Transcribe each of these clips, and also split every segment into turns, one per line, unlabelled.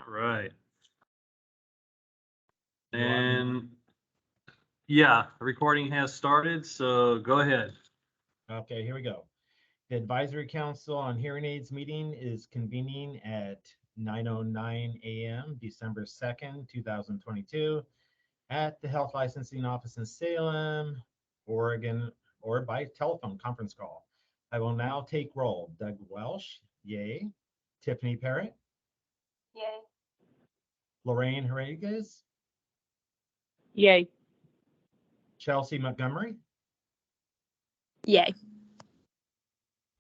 All right. And yeah, the recording has started, so go ahead.
Okay, here we go. The Advisory Council on Hearing Aids meeting is convening at 9:09 a.m. December 2nd, 2022 at the Health Licensing Office in Salem, Oregon, or by telephone conference call. I will now take roll. Doug Welsh, yay. Tiffany Parrott,
Yay.
Lorraine Rodriguez,
Yay.
Chelsea Montgomery.
Yay.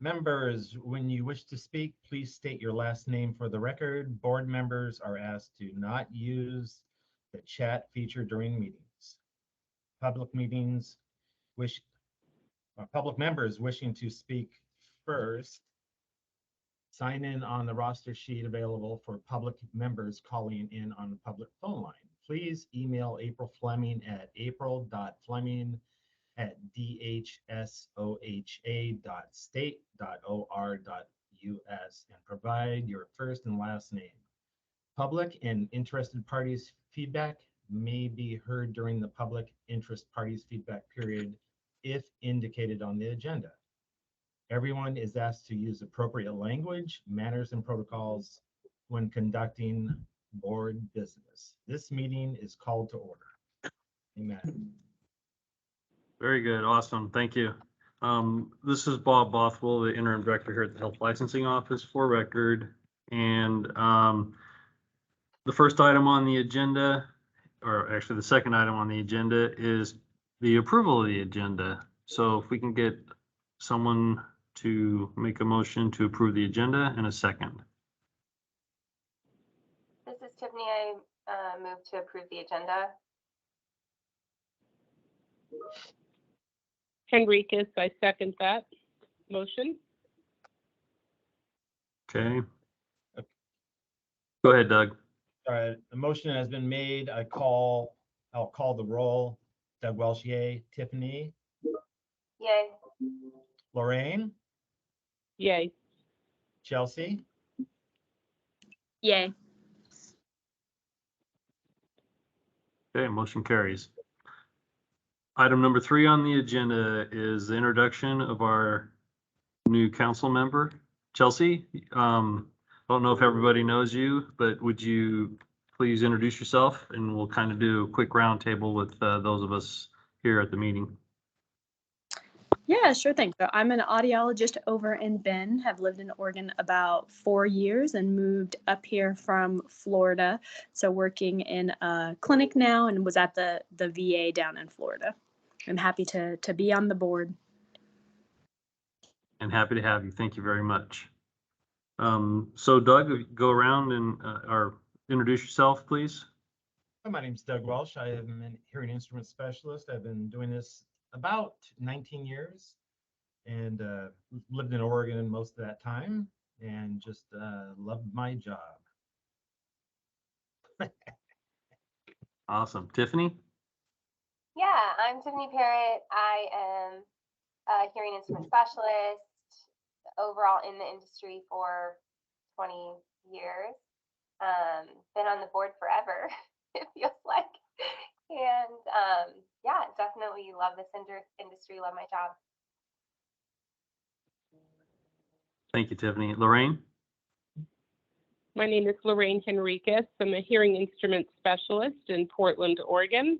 Members, when you wish to speak, please state your last name for the record. Board members are asked to not use the chat feature during meetings. Public members wishing to speak first, sign in on the roster sheet available for public members calling in on the public phone line. Please email April Fleming at april.fleming@dhsoha.state.or.us and provide your first and last name. Public and interested parties' feedback may be heard during the public interest parties' feedback period if indicated on the agenda. Everyone is asked to use appropriate language, manners, and protocols when conducting board business. This meeting is called to order. Amen.
Very good. Awesome. Thank you. This is Bob Bothwell, the interim director here at the Health Licensing Office for record. And the first item on the agenda, or actually the second item on the agenda, is the approval of the agenda. So if we can get someone to make a motion to approve the agenda in a second.
This is Tiffany. I move to approve the agenda.
Henriquez, I second that motion.
Okay. Go ahead, Doug.
All right, the motion has been made. I'll call the roll. Doug Welsh, yay. Tiffany,
Yay.
Lorraine,
Yay.
Chelsea,
Yay.
Okay, motion carries. Item number 3 on the agenda is the introduction of our new council member, Chelsea. I don't know if everybody knows you, but would you please introduce yourself, and we'll kind of do a quick roundtable with those of us here at the meeting.
Yeah, sure thing. So I'm an audiologist over in Bend, have lived in Oregon about 4 years and moved up here from Florida. So working in a clinic now and was at the VA down in Florida. I'm happy to be on the board.
And happy to have you. Thank you very much. So Doug, go around and or introduce yourself, please.
my name's Doug Welsh. I am a hearing instrument specialist. I've been doing this about 19 years and lived in Oregon most of that time and just loved my job.
Awesome. Tiffany?
Yeah, I'm Tiffany Parrott. I am a hearing instrument specialist overall in the industry for 20 years. Been on the board forever, it feels like. And yeah, definitely love this industry, love my job.
Thank you, Tiffany. Lorraine?
My name is Lorraine Henriquez. I'm a hearing instrument specialist in Portland, Oregon.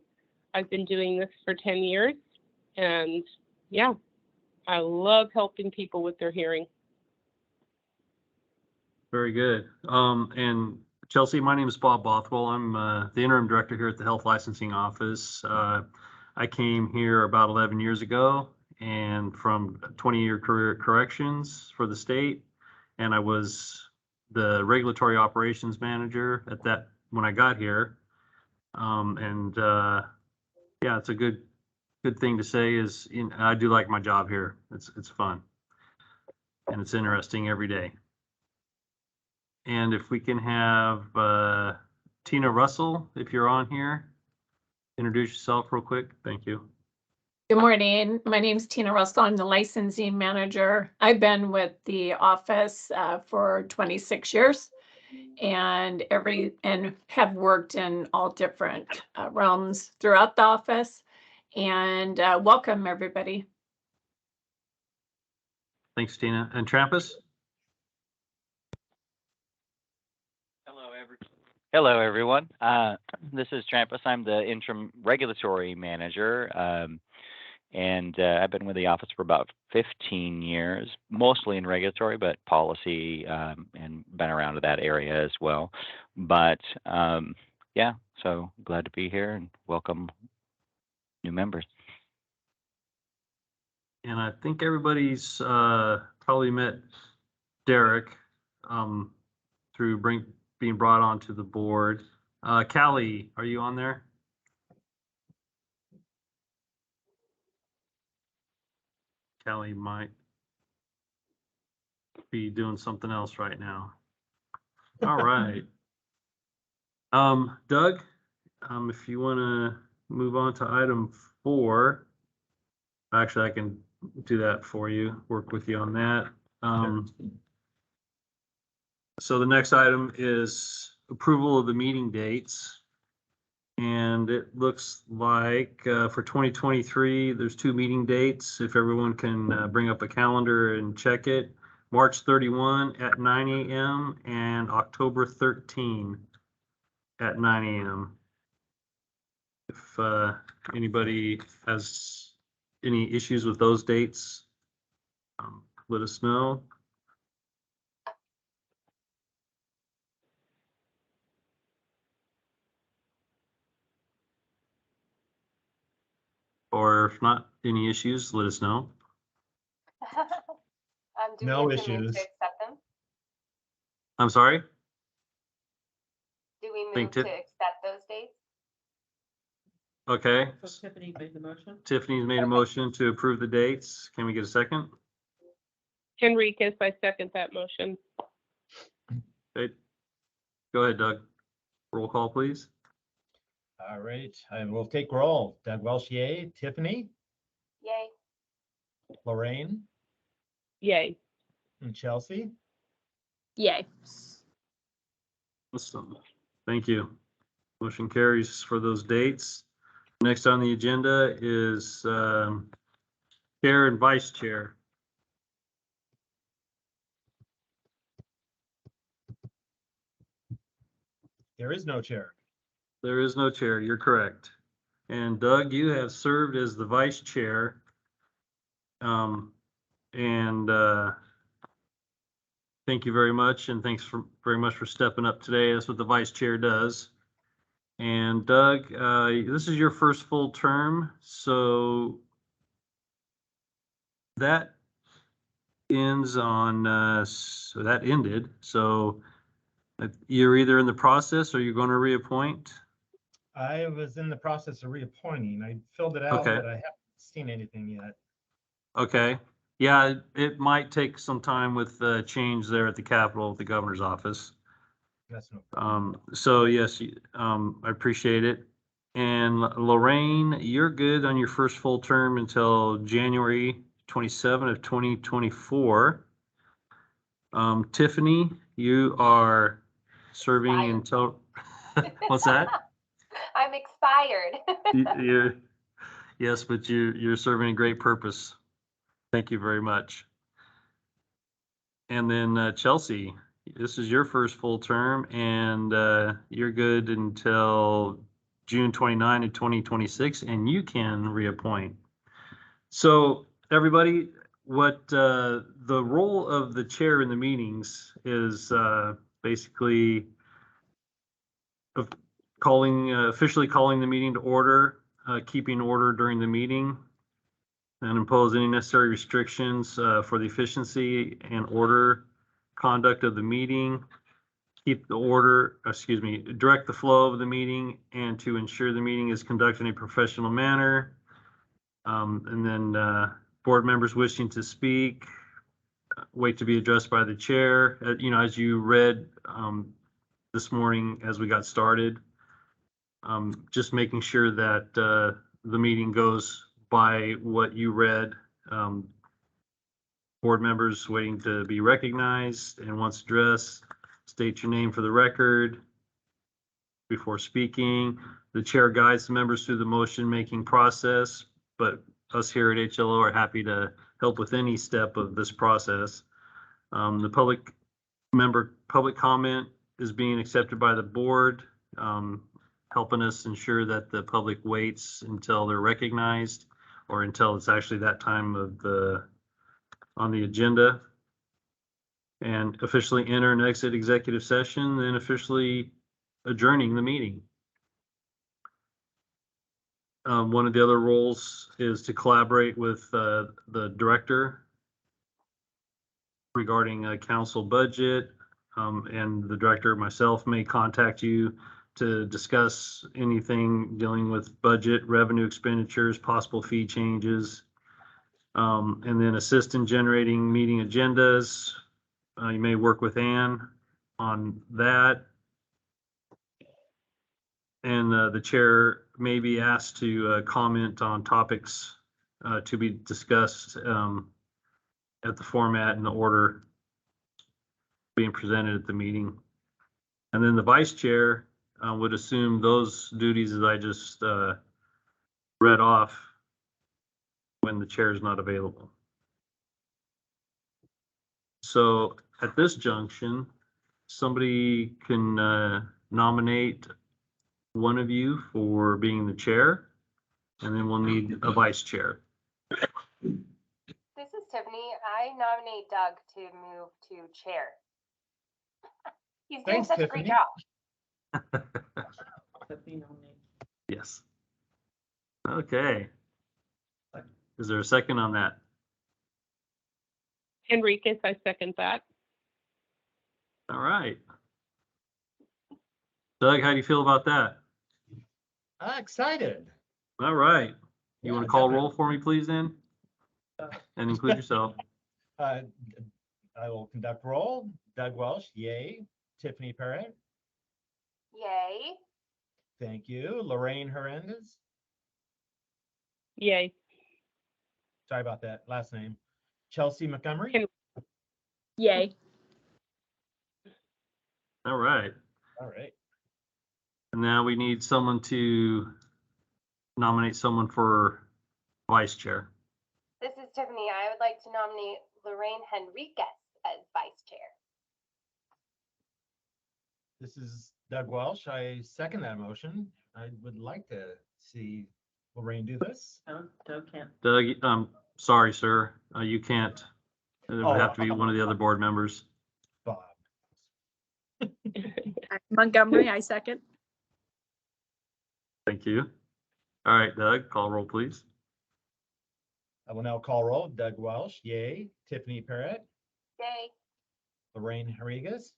I've been doing this for 10 years, and yeah, I love helping people with their hearing.
Very good. And Chelsea, my name is Bob Bothwell. I'm the interim director here at the Health Licensing Office. I came here about 11 years ago and from a 20-year career at Corrections for the state. And I was the regulatory operations manager at that when I got here. Yeah, it's a good thing to say is I do like my job here. It's fun and it's interesting every day. And if we can have Tina Russell, if you're on here, introduce yourself real quick. Thank you.
Good morning. My name is Tina Russell. I'm the licensing manager. I've been with the office for 26 years and have worked in all different realms throughout the office. And welcome, everybody.
Thanks, Tina. And Trampus?
Hello, everyone. This is Trampus. I'm the interim regulatory manager, and I've been with the office for about 15 years, mostly in regulatory, but policy, and been around to that area as well. But yeah, so glad to be here and welcome new members.
And I think everybody's probably met Derek through being brought onto the board. Callie, are you on there? Callie might be doing something else right now. All right. Doug, if you want to move on to item 4, actually, I can do that for you, work with you on that. So the next item is approval of the meeting dates. And it looks like for 2023, there's 2 meeting dates. If everyone can bring up a calendar and check it. March 31 at 9 a.m. and October 13 at 9 a.m. If anybody has any issues with those dates, let us know. Or if not any issues, let us know.
Do
No
we have to move
issues.
to accept them?
I'm sorry?
Do we
Think
move to accept those dates?
Okay.
So Tiffany made the motion.
Tiffany's made a motion to approve the dates. Can we get a second?
Henriquez, I second that motion.
Okay. Go ahead, Doug. Roll call, please.
All right, I will take roll. Doug Welsh, yay. Tiffany,
Yay.
Lorraine,
Yay.
and Chelsea.
Yay.
Awesome. Thank you. Motion carries for those dates. Next on the agenda is chair and vice chair.
There is no chair.
There is no chair. You're correct. And Doug, you have served as the vice chair. Thank you very much. And thanks very much for stepping up today. That's what the vice chair does. And Doug, this is your first full term. So that ends on, so that ended. So you're either in the process or you're going to reappoint.
I was in the process of reappointing. I filled it out,
Okay.
but I haven't seen anything yet.
Okay. Yeah, it might take some time with the change there at the Capitol, at the governor's office.
That's no problem.
So yes, I appreciate it. And Lorraine, you're good on your first full term until January 27 of 2024. Tiffany, you are serving until, what's that?
I'm expired.
Yes, but you're serving a great purpose. Thank you very much. And then Chelsea, this is your first full term, and you're good until June 29 of 2026, and you can reappoint. So everybody, what the role of the chair in the meetings is basically officially calling the meeting to order, keeping order during the meeting, and impose any necessary restrictions for the efficiency and order conduct of the meeting, keep the order, direct the flow of the meeting, and to ensure the meeting is conducted in a professional manner. And then board members wishing to speak, wait to be addressed by the chair. As you read this morning as we got started, just making sure that the meeting goes by what you read. Board members waiting to be recognized and once addressed, state your name for the record before speaking. The chair guides the members through the motion-making process, but us here at HLO are happy to help with any step of this process. The public comment is being accepted by the board, helping us ensure that the public waits until they're recognized or until it's actually that time of on the agenda. And officially enter and exit executive session, then officially adjourning the meeting. One of the other roles is to collaborate with the director regarding council budget, and the director, myself, may contact you to discuss anything dealing with budget, revenue expenditures, possible fee changes, and then assist in generating meeting agendas. You may work with Ann on that. And the chair may be asked to comment on topics to be discussed at the format and the order being presented at the meeting. And then the vice chair would assume those duties as I just read off when the chair is not available. So at this junction, somebody can nominate one of you for being the chair, and then we'll need a vice chair.
This is Tiffany. I nominate Doug to move to chair. He's doing
Thanks,
such a
Tiffany.
great job.
Yes. Okay. Is there a second on that?
Henriquez, I second that.
All right. Doug, how do you feel about that?
Excited.
All right. You
Yeah,
want to call
definitely.
roll for me, please, then? And include yourself.
I will conduct roll. Doug Welsh, yay. Tiffany Parrott,
Yay.
thank you. Lorraine Hernandez,
Yay.
sorry about that last name. Chelsea Montgomery,
Can-
Yay.
All right.
all right.
And now we need someone to nominate someone for vice chair.
This is Tiffany. I would like to nominate Lorraine Henriquez as vice chair.
This is Doug Welsh. I second that motion. I would like to see Lorraine do this.
Doug can't.
Doug, sorry, sir. You can't. It would have to be one of the other board members.
Bob.
Montgomery, I second.
Thank you. All right, Doug, call roll, please.
I will now call roll. Doug Welsh, yay. Tiffany Parrott,
Yay.
Lorraine Hernandez,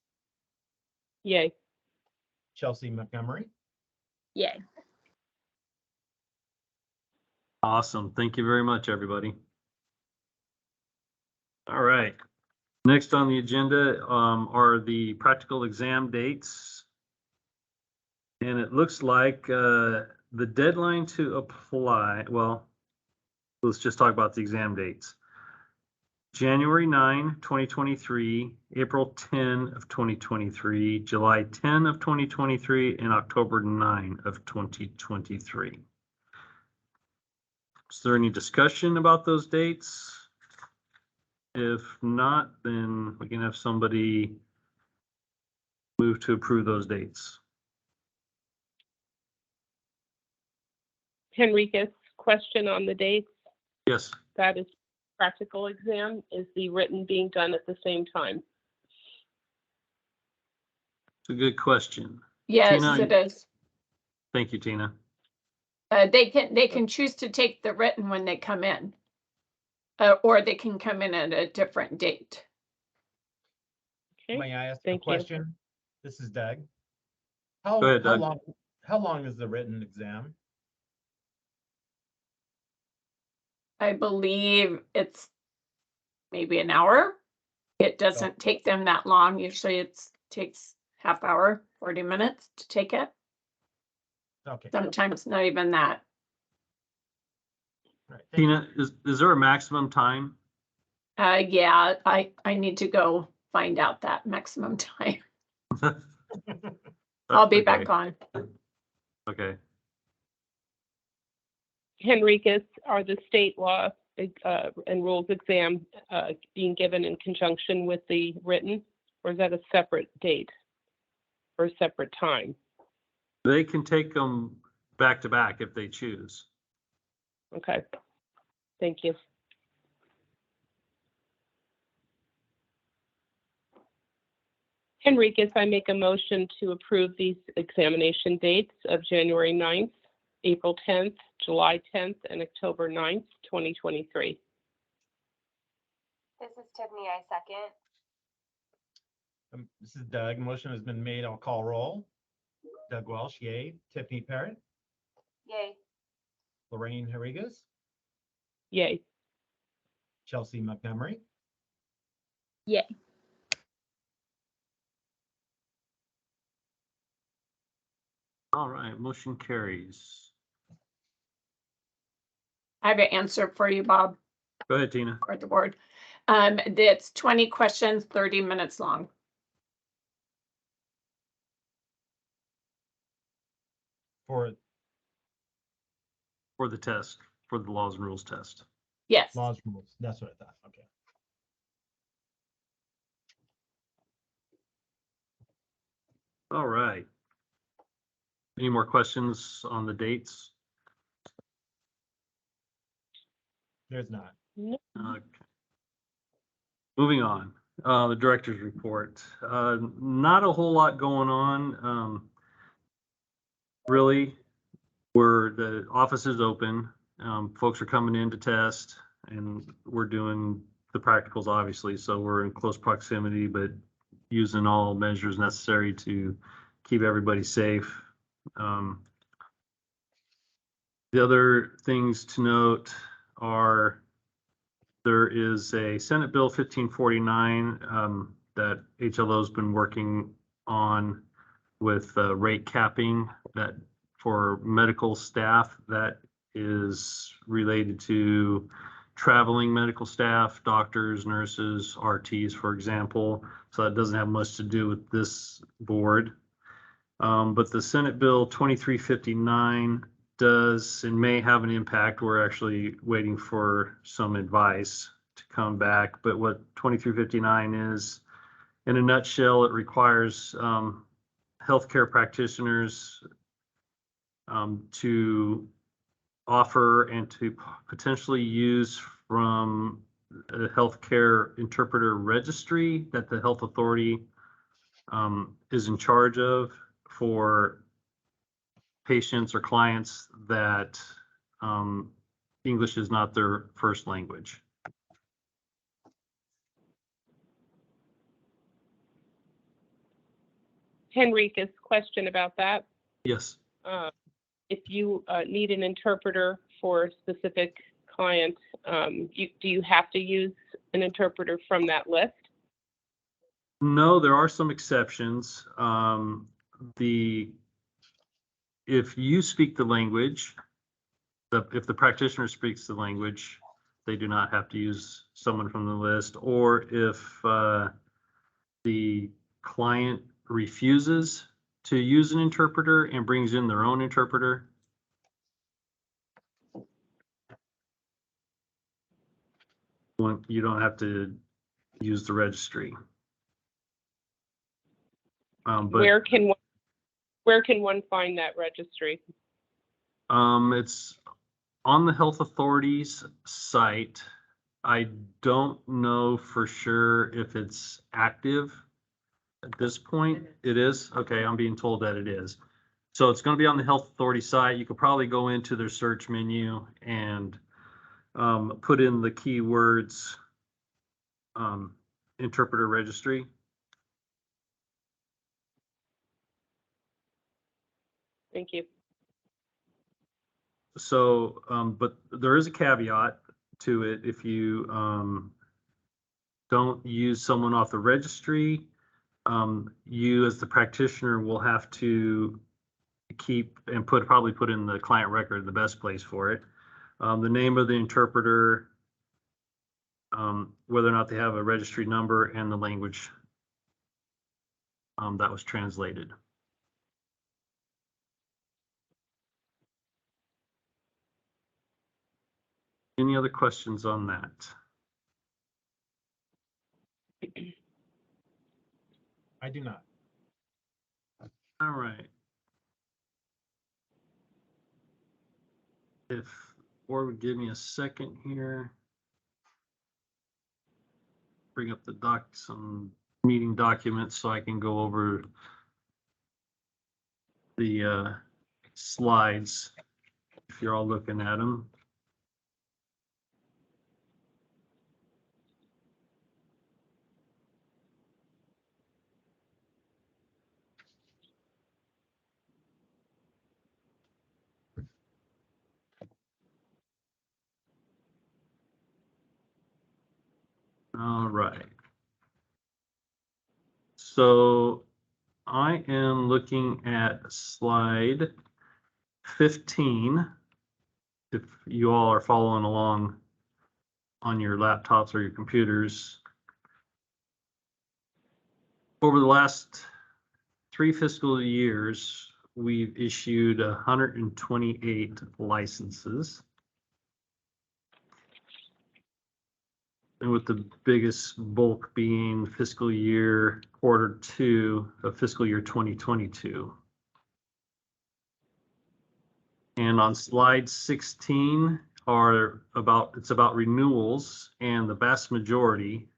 Yay.
Chelsea Montgomery.
Yay.
Awesome. Thank you very much, everybody. All right. Next on the agenda are the practical exam dates. And it looks like the deadline to apply, well, let's just talk about the exam dates. January 9, 2023, April 10 of 2023, July 10 of 2023, and October 9 of 2023. Is there any discussion about those dates? If not, then we can have somebody move to approve those dates.
Henriquez, question on the dates.
Yes,
That is practical exam. Is the written being done at the same time?
it's a good question.
Yes,
Tina,
it is.
Thank you, Tina.
They can choose to take the written when they come in. Or they can come in at a different date.
Okay.
May I ask a
Thank you.
question? This is Doug. How,
Go ahead,
how
Doug.
long, how long is the written exam?
I believe it's maybe an hour. It doesn't take them that long. Usually it takes half hour, 40 minutes to take it.
Okay.
Sometimes not even that.
All right, thank you.
Tina, is there a maximum time?
Yeah, I need to go find out that maximum time. I'll be
Okay,
back on.
Okay.
Henricus, are the state law and rules exam being given in conjunction with the written, or is that a separate date or a separate time?
They can take them back to back if they choose.
Okay, thank you. Henricus, I make a motion to approve these examination dates of January 9th, April 10th, July 10th, and October 9th, 2023.
This is Tiffany, I second.
This is Doug. Motion has been made. I'll call roll. Doug Welsh, yay. Tiffany Parrott,
Yay.
Lorraine Henricus,
Yay.
Chelsea Montgomery,
Yay.
All right, motion carries.
I have an answer for you, Bob,
Go ahead, Tina.
or the board. It's 20 questions, 30 minutes long.
for
For the test, for the laws and rules test.
Yes.
laws and rules. That's what I thought. Okay.
All right. Any more questions on the dates?
There's not.
Okay. Moving on, the director's report. Not a whole lot going on. Really, where the office is open, folks are coming in to test, and we're doing the practicals, obviously, so we're in close proximity, but using all measures necessary to keep everybody safe. The other things to note are there is a Senate Bill 1549 that HLO's been working on with rate capping that for medical staff that is related to traveling medical staff, doctors, nurses, RTs, for example. So that doesn't have much to do with this board. But the Senate Bill 2359 does and may have an impact. We're actually waiting for some advice to come back. But what 2359 is, in a nutshell, it requires healthcare practitioners to offer and to potentially use from a healthcare interpreter registry that the health authority is in charge of for patients or clients that English is not their first language.
Henricus, question about that.
Yes.
If you need an interpreter for a specific client, do you have to use an interpreter from that list?
No, there are some exceptions. If you speak the language, if the practitioner speaks the language, they do not have to use someone from the list. Or if the client refuses to use an interpreter and brings in their own interpreter, you don't have to use the registry. But
Where can one find that registry?
it's on the health authority's site. I don't know for sure if it's active at this point. It is? Okay, I'm being told that it is. So it's going to be on the health authority site. You could probably go into their search menu and put in the keywords interpreter registry.
Thank you.
So, but there is a caveat to it. If you don't use someone off the registry, you as the practitioner will have to keep and probably put in the client record, the best place for it, the name of the interpreter, whether or not they have a registry number, and the language that was translated. Any other questions on that?
I do not.
All right. If or would give me a second here. Bring up some meeting documents so I can go over the slides if you're all looking at them. All right. So I am looking at slide 15. If you all are following along on your laptops or your computers. Over the last 3 fiscal years, we've issued 128 licenses. And with the biggest bulk being fiscal year Q2 of fiscal year 2022. And on slide 16 it's about renewals, and the vast majority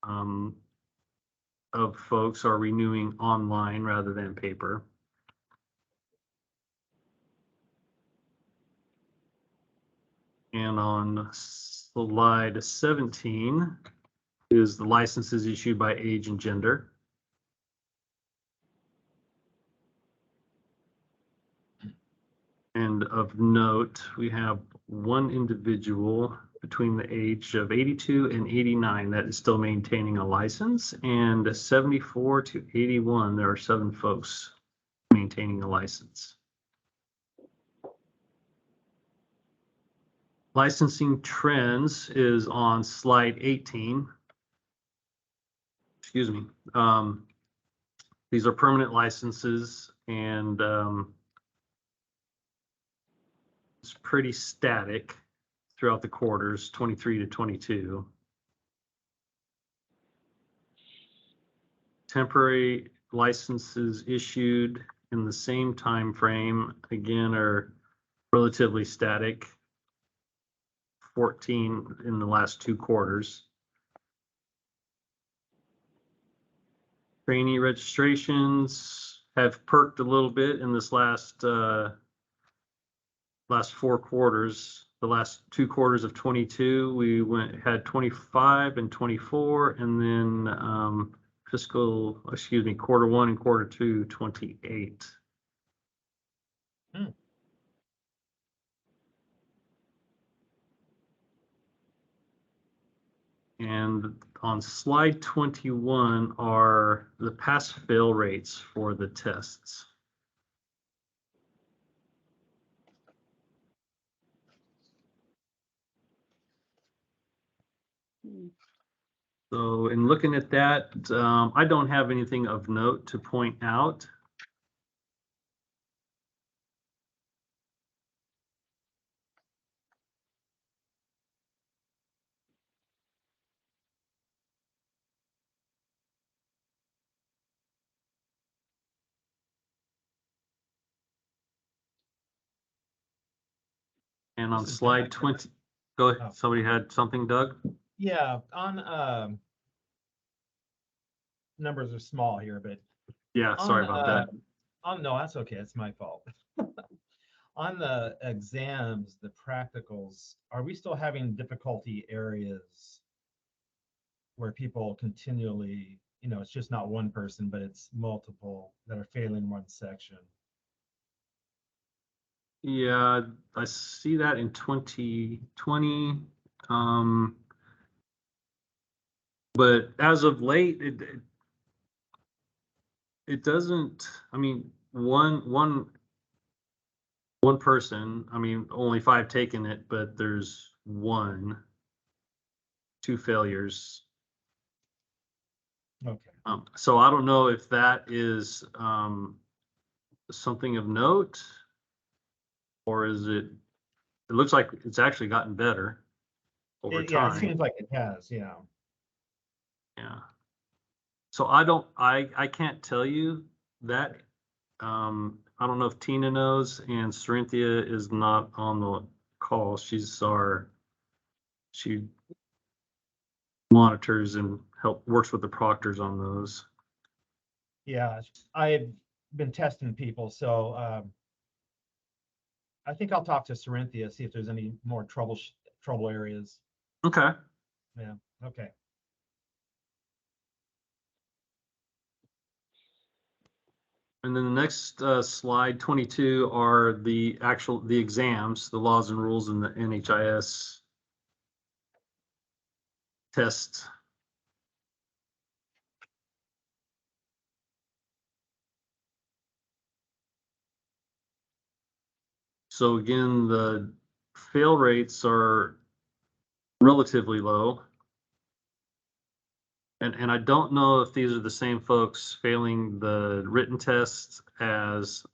of folks are renewing online rather than paper. And on slide 17 is the licenses issued by age and gender. And of note, we have one individual between the age of 82 and 89 that is still maintaining a license, and 74 to 81, there are 7 folks maintaining a license. Licensing trends is on slide 18. Excuse me. These are permanent licenses, and it's pretty static throughout the quarters, 23 to 22. Temporary licenses issued in the same time frame, again, are relatively static, 14 in the last 2 quarters. Trainee registrations have perked a little bit in this last 4 quarters. The last 2 quarters of 22, we had 25 and 24, and then Q1 and Q2, 28. And on slide 21 are the pass-fail rates for the tests. So in looking at that, I don't have anything of note to point out. And on slide 20, go ahead.
Oh.
Somebody had something, Doug?
Yeah, on numbers are small here, but
Yeah, sorry about that.
No, that's okay. It's my fault. On the exams, the practicals, are we still having difficulty areas where people continually, it's just not one person, but it's multiple that are failing one section?
Yeah, I see that in 2020. But as of late, it doesn't, I mean, one person, I mean, only 5 taking it, but there's 2 failures.
Okay.
So I don't know if that is something of note, or is it? It looks like it's actually gotten better over
Yeah, it
time.
seems like it has, yeah.
Yeah. So I can't tell you that. I don't know if Tina knows, and Cerinthia is not on the call. She monitors and works with the proctors on those.
Yeah, I've been testing people, so I think I'll talk to Cerinthia, see if there's any more trouble areas.
Okay.
Yeah, okay.
And then the next slide 22 are the exams, the laws and rules in the NHIS test. So again, the fail rates are relatively low. And I don't know if these are the same folks failing the written test as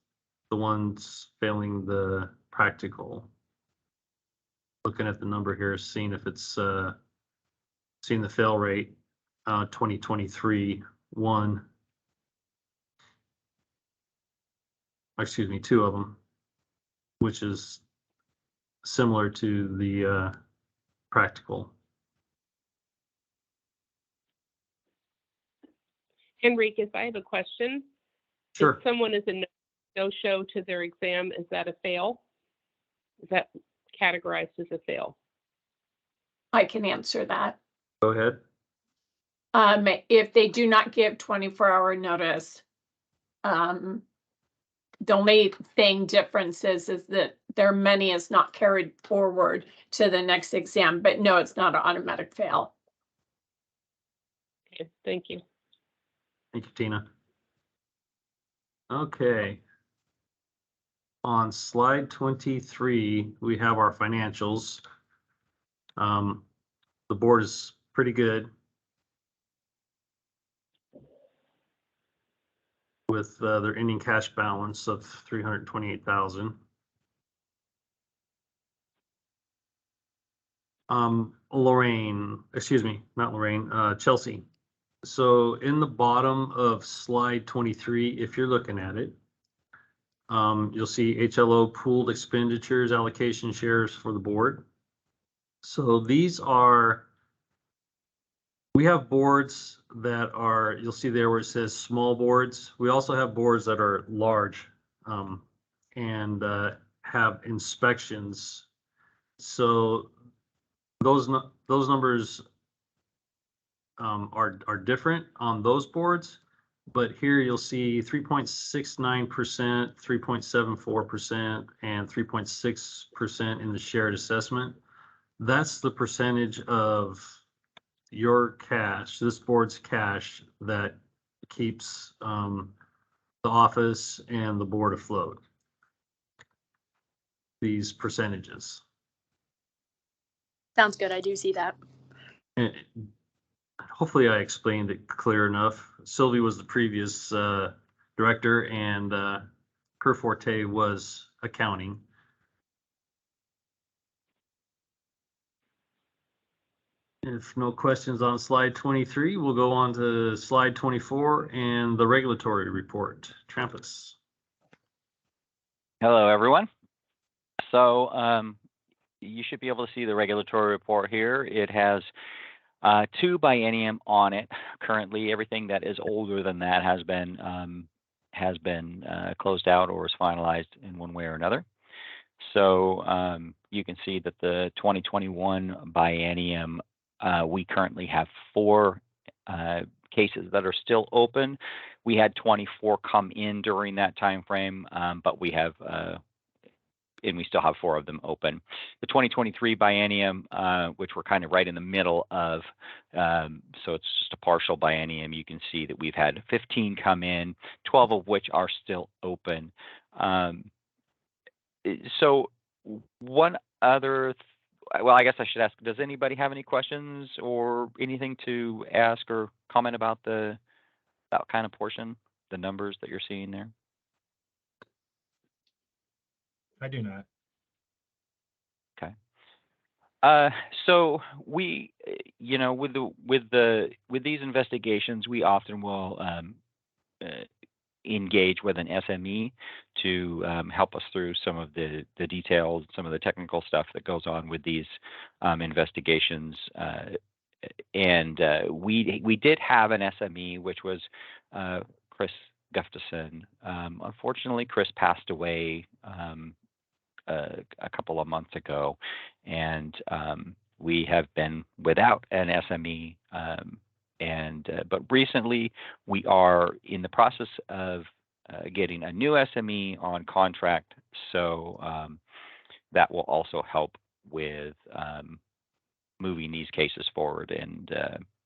the ones failing the practical. Looking at the number here, seeing if it's seeing the fail rate 2023 one. Excuse me, two of them, which is similar to the practical.
Enriquez, I have a question.
Sure.
If someone is a no-show to their exam, is that a fail? Is that categorized as a fail?
I can answer that.
Go ahead.
If they do not give 24-hour notice, the only thing difference is that their money is not carried forward to the next exam, but no, it's not an automatic fail.
Okay, thank you.
Thank you, Tina. Okay. On slide 23, we have our financials. The board is pretty good with their ending cash balance of $328,000. Lorraine, excuse me, not Lorraine, Chelsea. So in the bottom of slide 23, if you're looking at it, you'll see HLO pooled expenditures, allocation shares for the board. So these are, we have boards that are, you'll see there where it says small boards. We also have boards that are large and have inspections. So those numbers are different on those boards, but here you'll see 3.69%, 3.74%, and 3.6% in the shared assessment. That's the percentage of your cash, this board's cash, that keeps the office and the board afloat. These percentages.
Sounds good. I do see that.
And hopefully I explained it clear enough. Sylvie was the previous director, and her forte was accounting. If no questions on slide 23, we'll go on to slide 24 and the regulatory report. Trampus.
Hello, everyone. So you should be able to see the regulatory report here. It has 2 biennium on it. Currently, everything that is older than that has been closed out or is finalized in one way or another. So you can see that the 2021 biennium, we currently have 4 cases that are still open. We had 24 come in during that time frame, but we have and we still have 4 of them open. The 2023 biennium, which we're kind of right in the middle of, so it's just a partial biennium. You can see that we've had 15 come in, 12 of which are still open. So one other, well, I guess I should ask, does anybody have any questions or anything to ask or comment about the that kind of portion, the numbers that you're seeing there?
I do not.
Okay. So we, with these investigations, we often will engage with an SME to help us through some of the details, some of the technical stuff that goes on with these investigations. And we did have an SME, which was Chris Gustafson. Unfortunately, Chris passed away a couple of months ago, and we have been without an SME. But recently, we are in the process of getting a new SME on contract, so that will also help with moving these cases forward and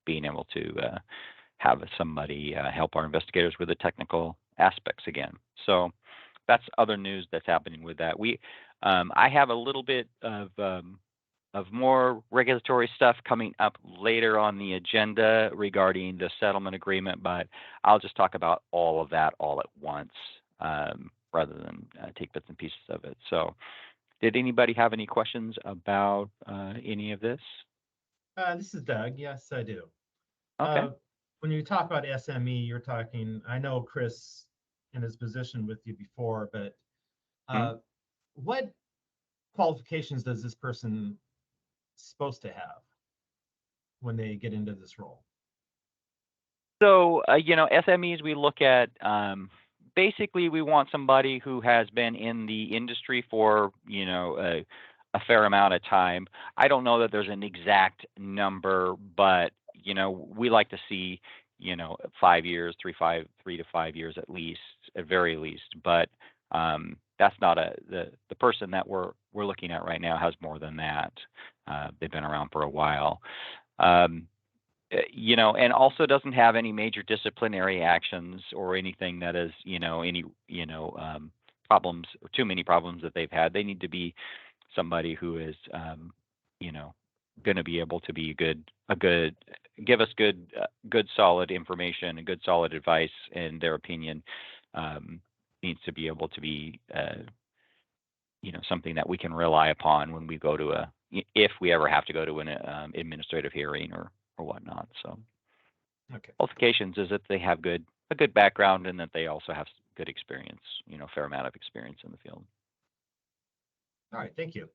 being able to have somebody help our investigators with the technical aspects again. So that's other news that's happening with that. I have a little bit of more regulatory stuff coming up later on the agenda regarding the settlement agreement, but I'll just talk about all of that all at once rather than take bits and pieces of it. So did anybody have any questions about any of this?
This is Doug. Yes, I do.
Okay.
When you talk about SME, you're talking, I know Chris in his position with you before, but what qualifications does this person supposed to have when they get into this role?
So, SMEs, we look at, basically we want somebody who has been in the industry for, a fair amount of time. I don't know that there's an exact number, but, we like to see, 5 years, 3 to 5 years at least, at very least. But that's not the person that we're looking at right now has more than that. They've been around for a while. And also doesn't have any major disciplinary actions or anything that is, any, problems or too many problems that they've had. They need to be somebody who is, going to be able to be give us good solid information and good solid advice, and their opinion needs to be able to be, something that we can rely upon when we go to if we ever have to go to an administrative hearing or whatnot. So
Okay.
qualifications is that they have a good background and that they also have good experience, fair amount of experience in the field.
All right. Thank you.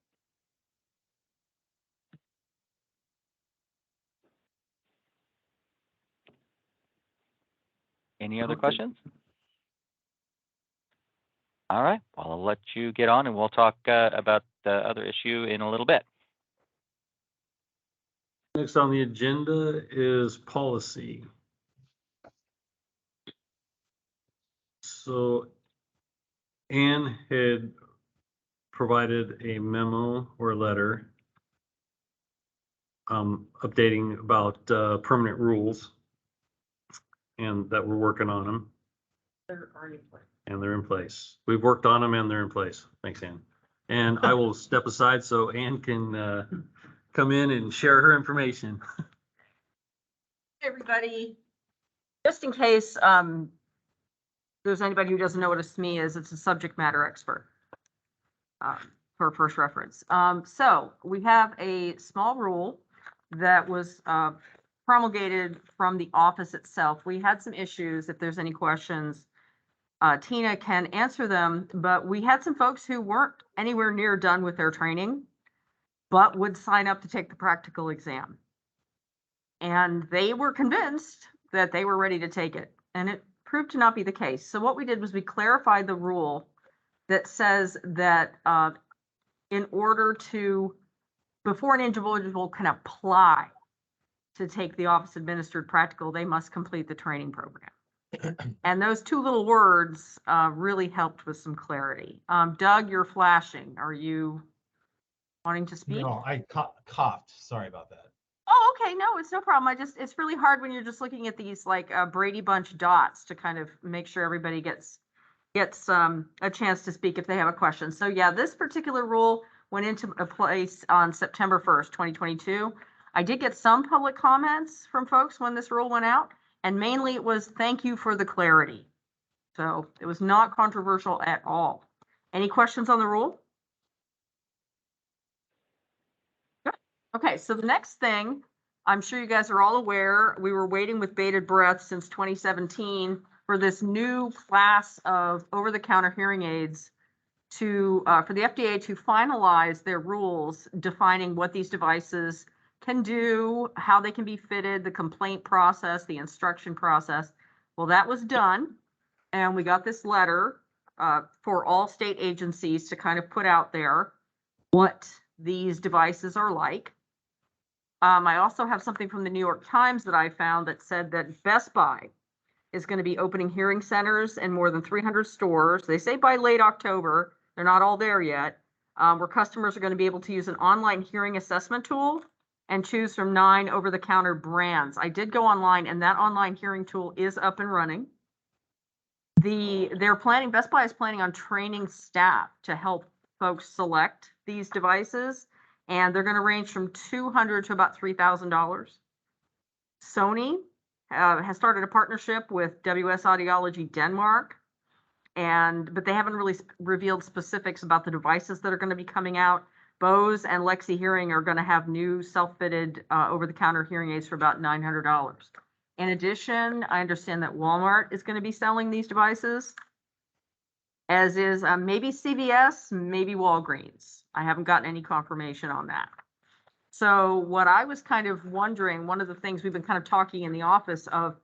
Any other questions? All right. Well, I'll let you get on and we'll talk about the other issue in a little bit.
Next on the agenda is policy. So Anne had provided a memo or a letter updating about permanent rules, and that we're working on them.
They're already in place.
And they're in place. We've worked on them and they're in place. Thanks, Anne. And I will step aside so Anne can come in and share her information.
Hey, everybody, just in case there's anybody who doesn't know what a SME is, it's a subject matter expert for first reference. So we have a small rule that was promulgated from the office itself. We had some issues. If there's any questions, Tina can answer them, but we had some folks who weren't anywhere near done with their training, but would sign up to take the practical exam. And they were convinced that they were ready to take it, and it proved to not be the case. So what we did was we clarified the rule that says that in order to, before an individual can apply to take the office administered practical, they must complete the training program. And those two little words really helped with some clarity. Doug, you're flashing. Are you wanting to speak?
No, I coughed. Sorry about that.
Oh, okay. No, it's no problem. It's really hard when you're just looking at these like Brady Bunch dots to kind of make sure everybody gets a chance to speak if they have a question. So yeah, this particular rule went into place on September 1st, 2022. I did get some public comments from folks when this rule went out. And mainly it was thank you for the clarity. So it was not controversial at all. Any questions on the rule? Good. Okay, so the next thing, I'm sure you guys are all aware, we were waiting with bated breath since 2017 for this new class of over-the-counter hearing aids to for the FDA to finalize their rules defining what these devices can do, how they can be fitted, the complaint process, the instruction process. Well, that was done, and we got this letter for all state agencies to kind of put out there what these devices are like. I also have something from the New York Times that I found that said that Best Buy is going to be opening hearing centers in more than 300 stores. They say by late October. They're not all there yet, where customers are going to be able to use an online hearing assessment tool and choose from 9 over-the-counter brands. I did go online, and that online hearing tool is up and running. Best Buy is planning on training staff to help folks select these devices, and they're going to range from $200 to about $3,000. Sony has started a partnership with WS Audiology Denmark, but they haven't really revealed specifics about the devices that are going to be coming out. Bose and Lexi Hearing are going to have new self-fitted over-the-counter hearing aids for about $900. In addition, I understand that Walmart is going to be selling these devices, as is maybe CVS, maybe Walgreens. I haven't gotten any confirmation on that. So what I was kind of wondering, one of the things we've been kind of talking in the office of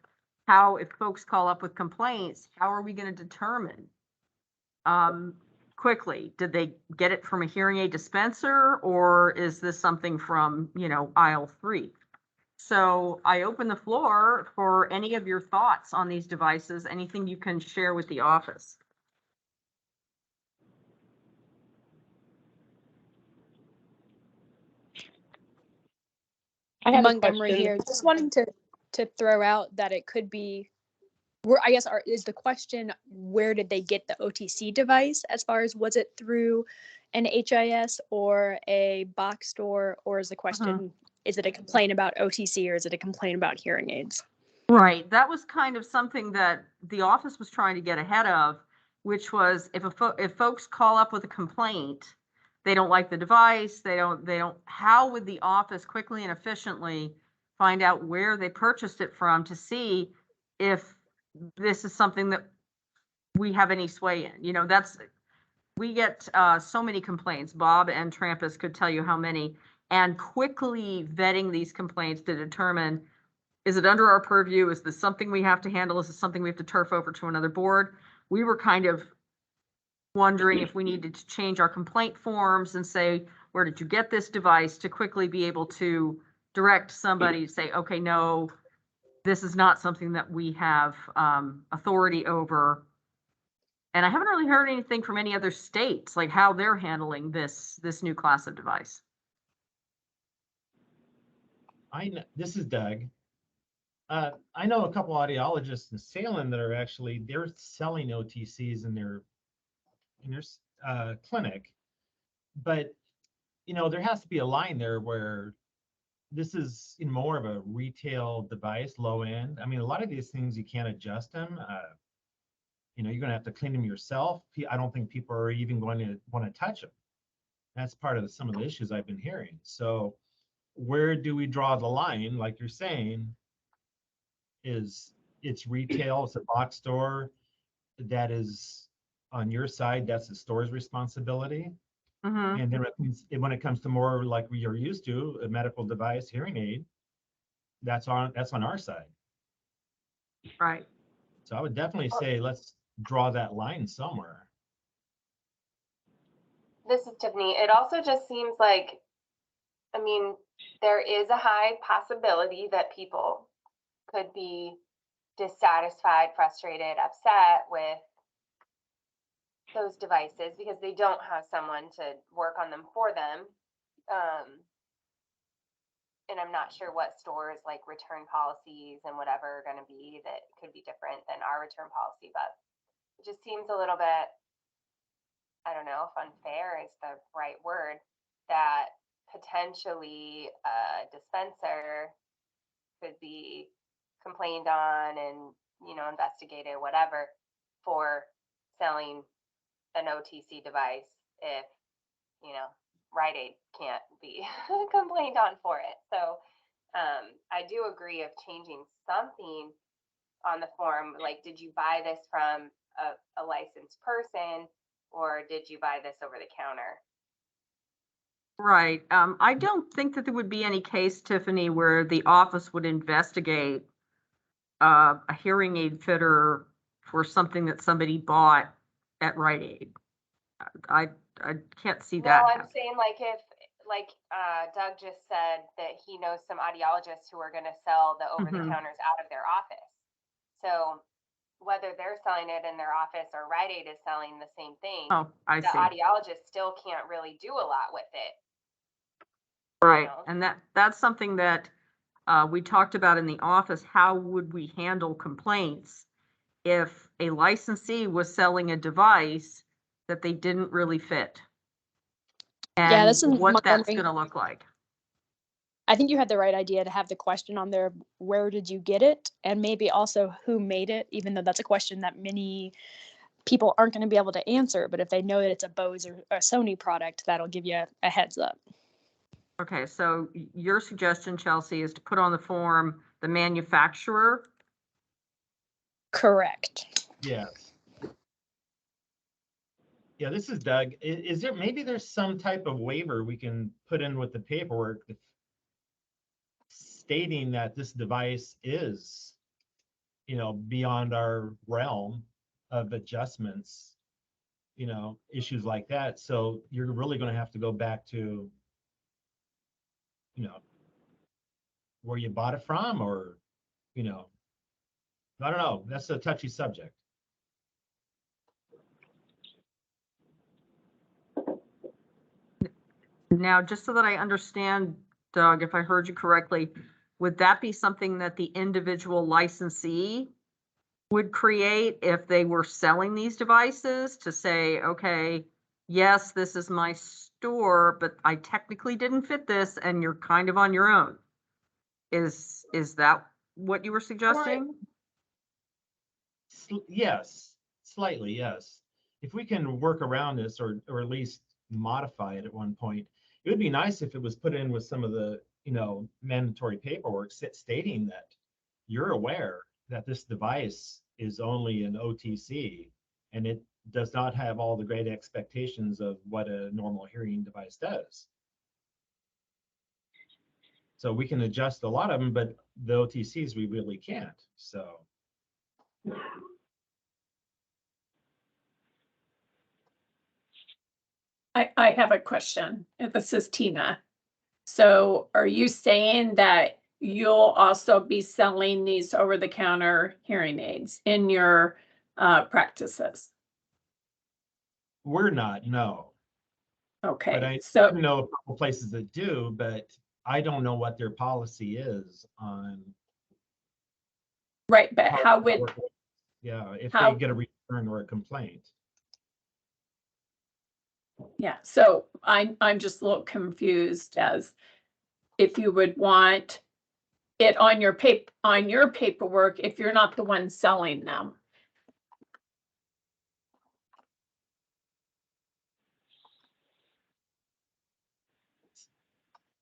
how, if folks call up with complaints, how are we going to determine quickly, did they get it from a hearing aid dispenser, or is this something from, aisle 3? So I open the floor for any of your thoughts on these devices, anything you can share with the office.
I have a
Montgomery
question.
here. Just wanting to throw out that it could be, is the question, where did they get the OTC device? As far as, was it through an HIS or a box store, or is the question, is it a complaint about OTC, or is it a complaint about hearing aids?
Right. That was kind of something that the office was trying to get ahead of, which was if folks call up with a complaint, they don't like the device, how would the office quickly and efficiently find out where they purchased it from to see if this is something that we have any sway in? We get so many complaints. Bob and Trampus could tell you how many, and quickly vetting these complaints to determine, is it under our purview? Is this something we have to handle? Is this something we have to turf over to another board? We were kind of wondering if we needed to change our complaint forms and say, where did you get this device, to quickly be able to direct somebody to say, okay, no, this is not something that we have authority over. And I haven't really heard anything from any other states, like how they're handling this new class of device.
This is Doug. I know a couple audiologists in Salem that are they're selling OTCs in their clinic, but there has to be a line there where this is more of a retail device, low end. I mean, a lot of these things you can't adjust them. You're going to have to clean them yourself. I don't think people are even going to want to touch them. That's part of some of the issues I've been hearing. So where do we draw the line? Like you're saying, it's retail, it's a box store, that is on your side, that's the store's responsibility. And then when it comes to more like you're used to, a medical device, hearing aid, that's on our side.
Right.
So I would definitely say let's draw that line somewhere.
This is Tiffany. It also just seems like, there is a high possibility that people could be dissatisfied, frustrated, upset with those devices because they don't have someone to work on them for them. And I'm not sure what stores like return policies and whatever are going to be that could be different than our return policy, but it just seems a little bit, I don't know if unfair is the right word, that potentially a dispenser could be complained on and, investigated, whatever, for selling an OTC device if, Rite Aid can't be complained on for it. So I do agree of changing something on the form, like, did you buy this from a licensed person, or did you buy this over the counter?
Right. I don't think that there would be any case, Tiffany, where the office would investigate a hearing aid fitter for something that somebody bought at Rite Aid. I can't see that.
No, I'm saying like if, Doug just said that he knows some audiologists who are going to sell the over-the-counters out of their office. So whether they're selling it in their office or Rite Aid is selling the same thing,
Oh, I
the
see.
audiologist still can't really do a lot with it.
Right. And that's something that we talked about in the office. How would we handle complaints if a licensee was selling a device that they didn't really fit? And
Yeah, this is
what that's
Montgomery.
going to look like.
I think you had the right idea to have the question on there, where did you get it? And maybe also who made it, even though that's a question that many people aren't going to be able to answer. But if they know that it's a Bose or a Sony product, that'll give you a heads up.
Okay, so your suggestion, Chelsea, is to put on the form the manufacturer?
Correct.
Yes. Yeah, this is Doug. Is there, maybe there's some type of waiver we can put in with the paperwork stating that this device is, beyond our realm of adjustments, issues like that. So you're really going to have to go back to, where you bought it from, or, I don't know. That's a touchy subject.
Now, just so that I understand, Doug, if I heard you correctly, would that be something that the individual licensee would create if they were selling these devices, to say, okay, yes, this is my store, but I technically didn't fit this and you're kind of on your own? Is that what you were suggesting?
Yes, slightly, yes. If we can work around this, or at least modify it at one point, it would be nice if it was put in with some of the, mandatory paperwork stating that you're aware that this device is only an OTC and it does not have all the great expectations of what a normal hearing device does. So we can adjust a lot of them, but the OTCs we really can't. So.
I have a question. This is Tina. So are you saying that you'll also be selling these over-the-counter hearing aids in your practices?
We're not, no.
Okay,
But I
so
know a couple places that do, but I don't know what their policy is on.
right, but how would,
yeah, if
how-
they get a return or a complaint.
yeah, so I'm just a little confused as if you would want it on your paperwork if you're not the one selling them.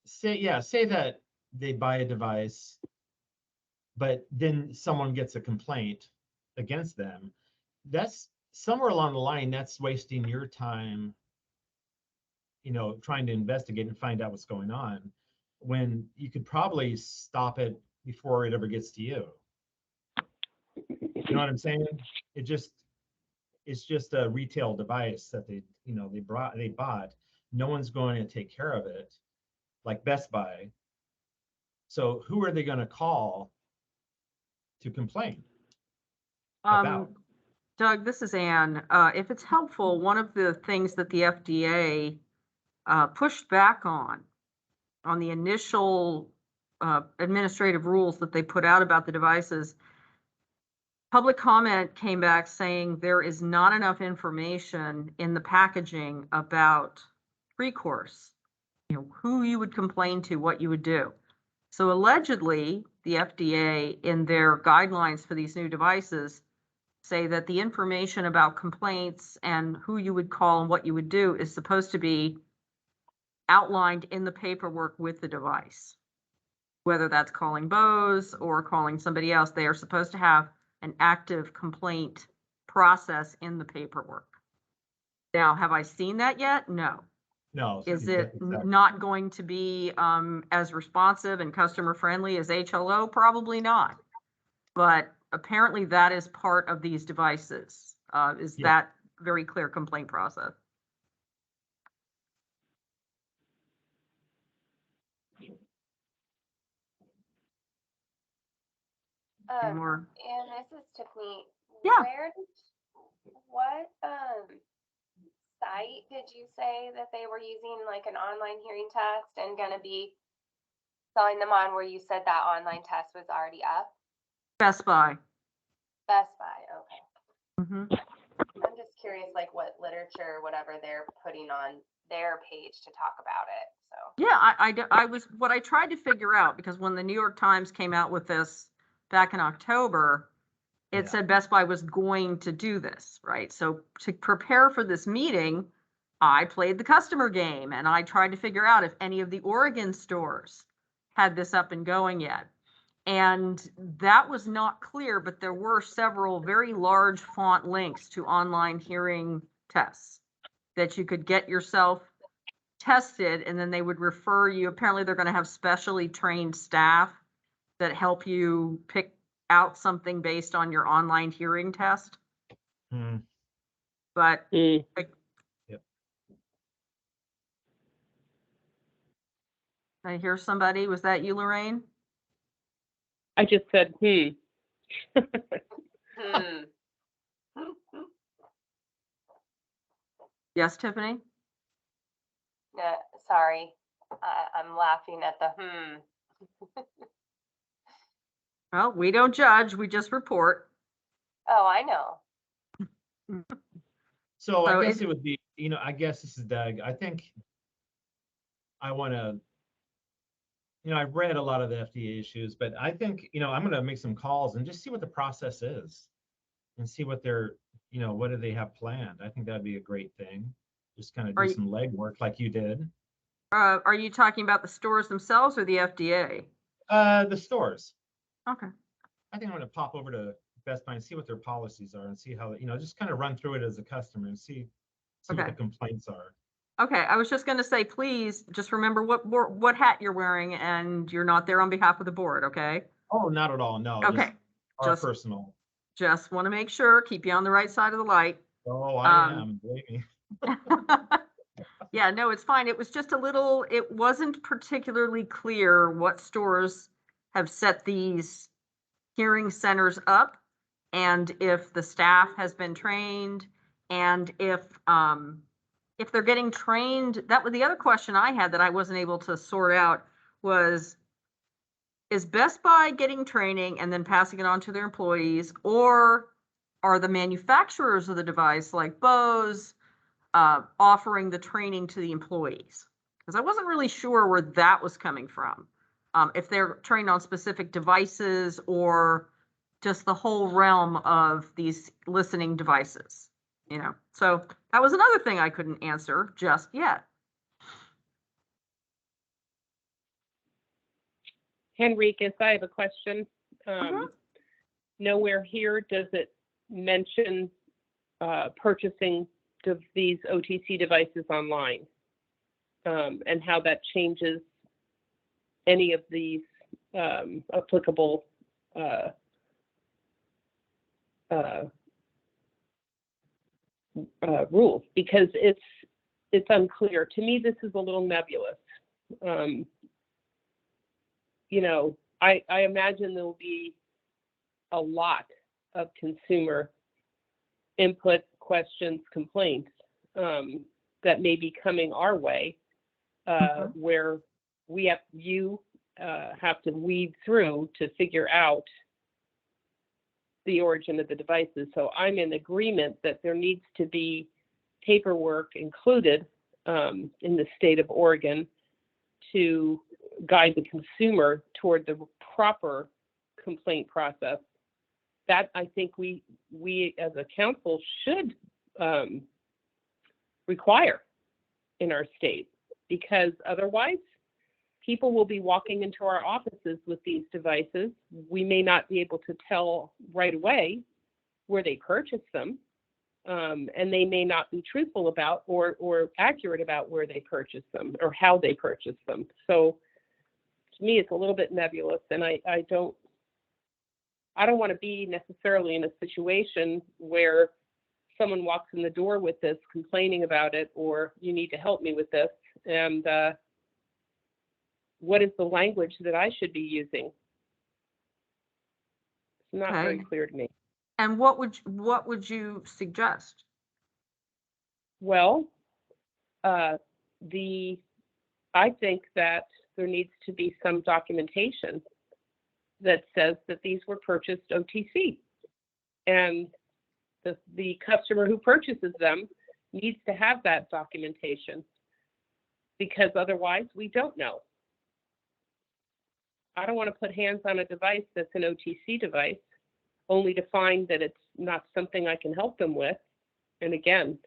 Say that they buy a device, but then someone gets a complaint against them. That's somewhere along the line, that's wasting your time, trying to investigate and find out what's going on, when you could probably stop it before it ever gets to you. You know what I'm saying? It's just a retail device that they bought. No one's going to take care of it, like Best Buy. So who are they going to call to complain about?
Doug, this is Ann. If it's helpful, one of the things that the FDA pushed back on the initial administrative rules that they put out about the devices, public comment came back saying there is not enough information in the packaging about recourse, who you would complain to, what you would do. So allegedly, the FDA, in their guidelines for these new devices, say that the information about complaints and who you would call and what you would do is supposed to be outlined in the paperwork with the device. Whether that's calling Bose or calling somebody else, they are supposed to have an active complaint process in the paperwork. Now, have I seen that yet? No.
No.
Is it not going to be as responsive and customer friendly as HLO? Probably not. But apparently that is part of these devices. Is that very clear complaint process? Any more?
And this is Tiffany.
Yeah.
What site did you say that they were using like an online hearing test and gonna be selling them on, where you said that online test was already up?
Best Buy.
Best Buy, okay.
Mm-hmm.
I'm just curious, like what literature or whatever they're putting on their page to talk about it, so.
Yeah, I was, what I tried to figure out, because when the New York Times came out with this back in October, it said Best Buy was going to do this, right? So to prepare for this meeting, I played the customer game and I tried to figure out if any of the Oregon stores had this up and going yet. And that was not clear, but there were several very large font links to online hearing tests that you could get yourself tested, and then they would refer you. Apparently they're going to have specially trained staff that help you pick out something based on your online hearing test. But I hear somebody. Was that you, Lorraine?
I just said,
Yes, Tiffany?
Yeah, sorry. I'm laughing at the
Well, we don't judge, we just report.
Oh, I know.
So I guess it would be, I guess this is Doug. I think I want to, I've read a lot of the FDA issues, but I think, I'm going to make some calls and just see what the process is and see what they're, what do they have planned? I think that'd be a great thing. Just kind of do some legwork like you did.
Are you talking about the stores themselves or the FDA?
The stores.
Okay.
I think I'm going to pop over to Best Buy and see what their policies are and see how, just kind of run through it as a customer and see what the complaints are.
Okay, I was just going to say, please just remember what hat you're wearing, and you're not there on behalf of the board, okay?
Oh, not at all. No.
Okay.
Just personal.
Just want to make sure, keep you on the right side of the light.
Oh, I am. Believe me.
Yeah, no, it's fine. It was just it wasn't particularly clear what stores have set these hearing centers up, and if the staff has been trained, and if they're getting trained. That was the other question I had that I wasn't able to sort out was, is Best Buy getting training and then passing it on to their employees, or are the manufacturers of the device like Bose offering the training to the employees? Because I wasn't really sure where that was coming from. If they're trained on specific devices or just the whole realm of these listening devices, So that was another thing I couldn't answer just yet.
Henriquez, I have a question. Nowhere here does it mention purchasing these OTC devices online, and how that changes any of these applicable rules, because it's unclear. To me, this is a little nebulous. I imagine there will be a lot of consumer input, questions, complaints that may be coming our way, where you have to weed through to figure out the origin of the devices. So I'm in agreement that there needs to be paperwork included in the state of Oregon to guide the consumer toward the proper complaint process that I think we as a council should require in our state, because otherwise people will be walking into our offices with these devices. We may not be able to tell right away where they purchased them, and they may not be truthful about or accurate about where they purchased them or how they purchased them. So to me, it's a little bit nebulous, and I don't want to be necessarily in a situation where someone walks in the door with this complaining about it, or you need to help me with this, and what is the language that I should be using? It's not very
Okay.
clear to me.
And what would you suggest?
Well, I think that there needs to be some documentation that says that these were purchased OTC, and the customer who purchases them needs to have that documentation, because otherwise we don't know. I don't want to put hands on a device that's an OTC device only to find that it's not something I can help them with. And again,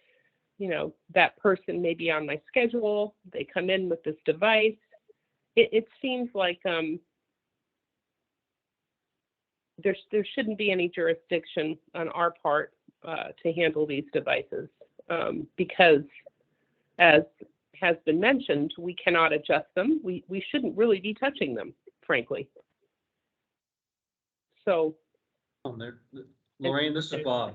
that person may be on my schedule. They come in with this device. It seems like there shouldn't be any jurisdiction on our part to handle these devices, because, as has been mentioned, we cannot adjust them. We shouldn't really be touching them, frankly. So,
Lorraine, this is Bob.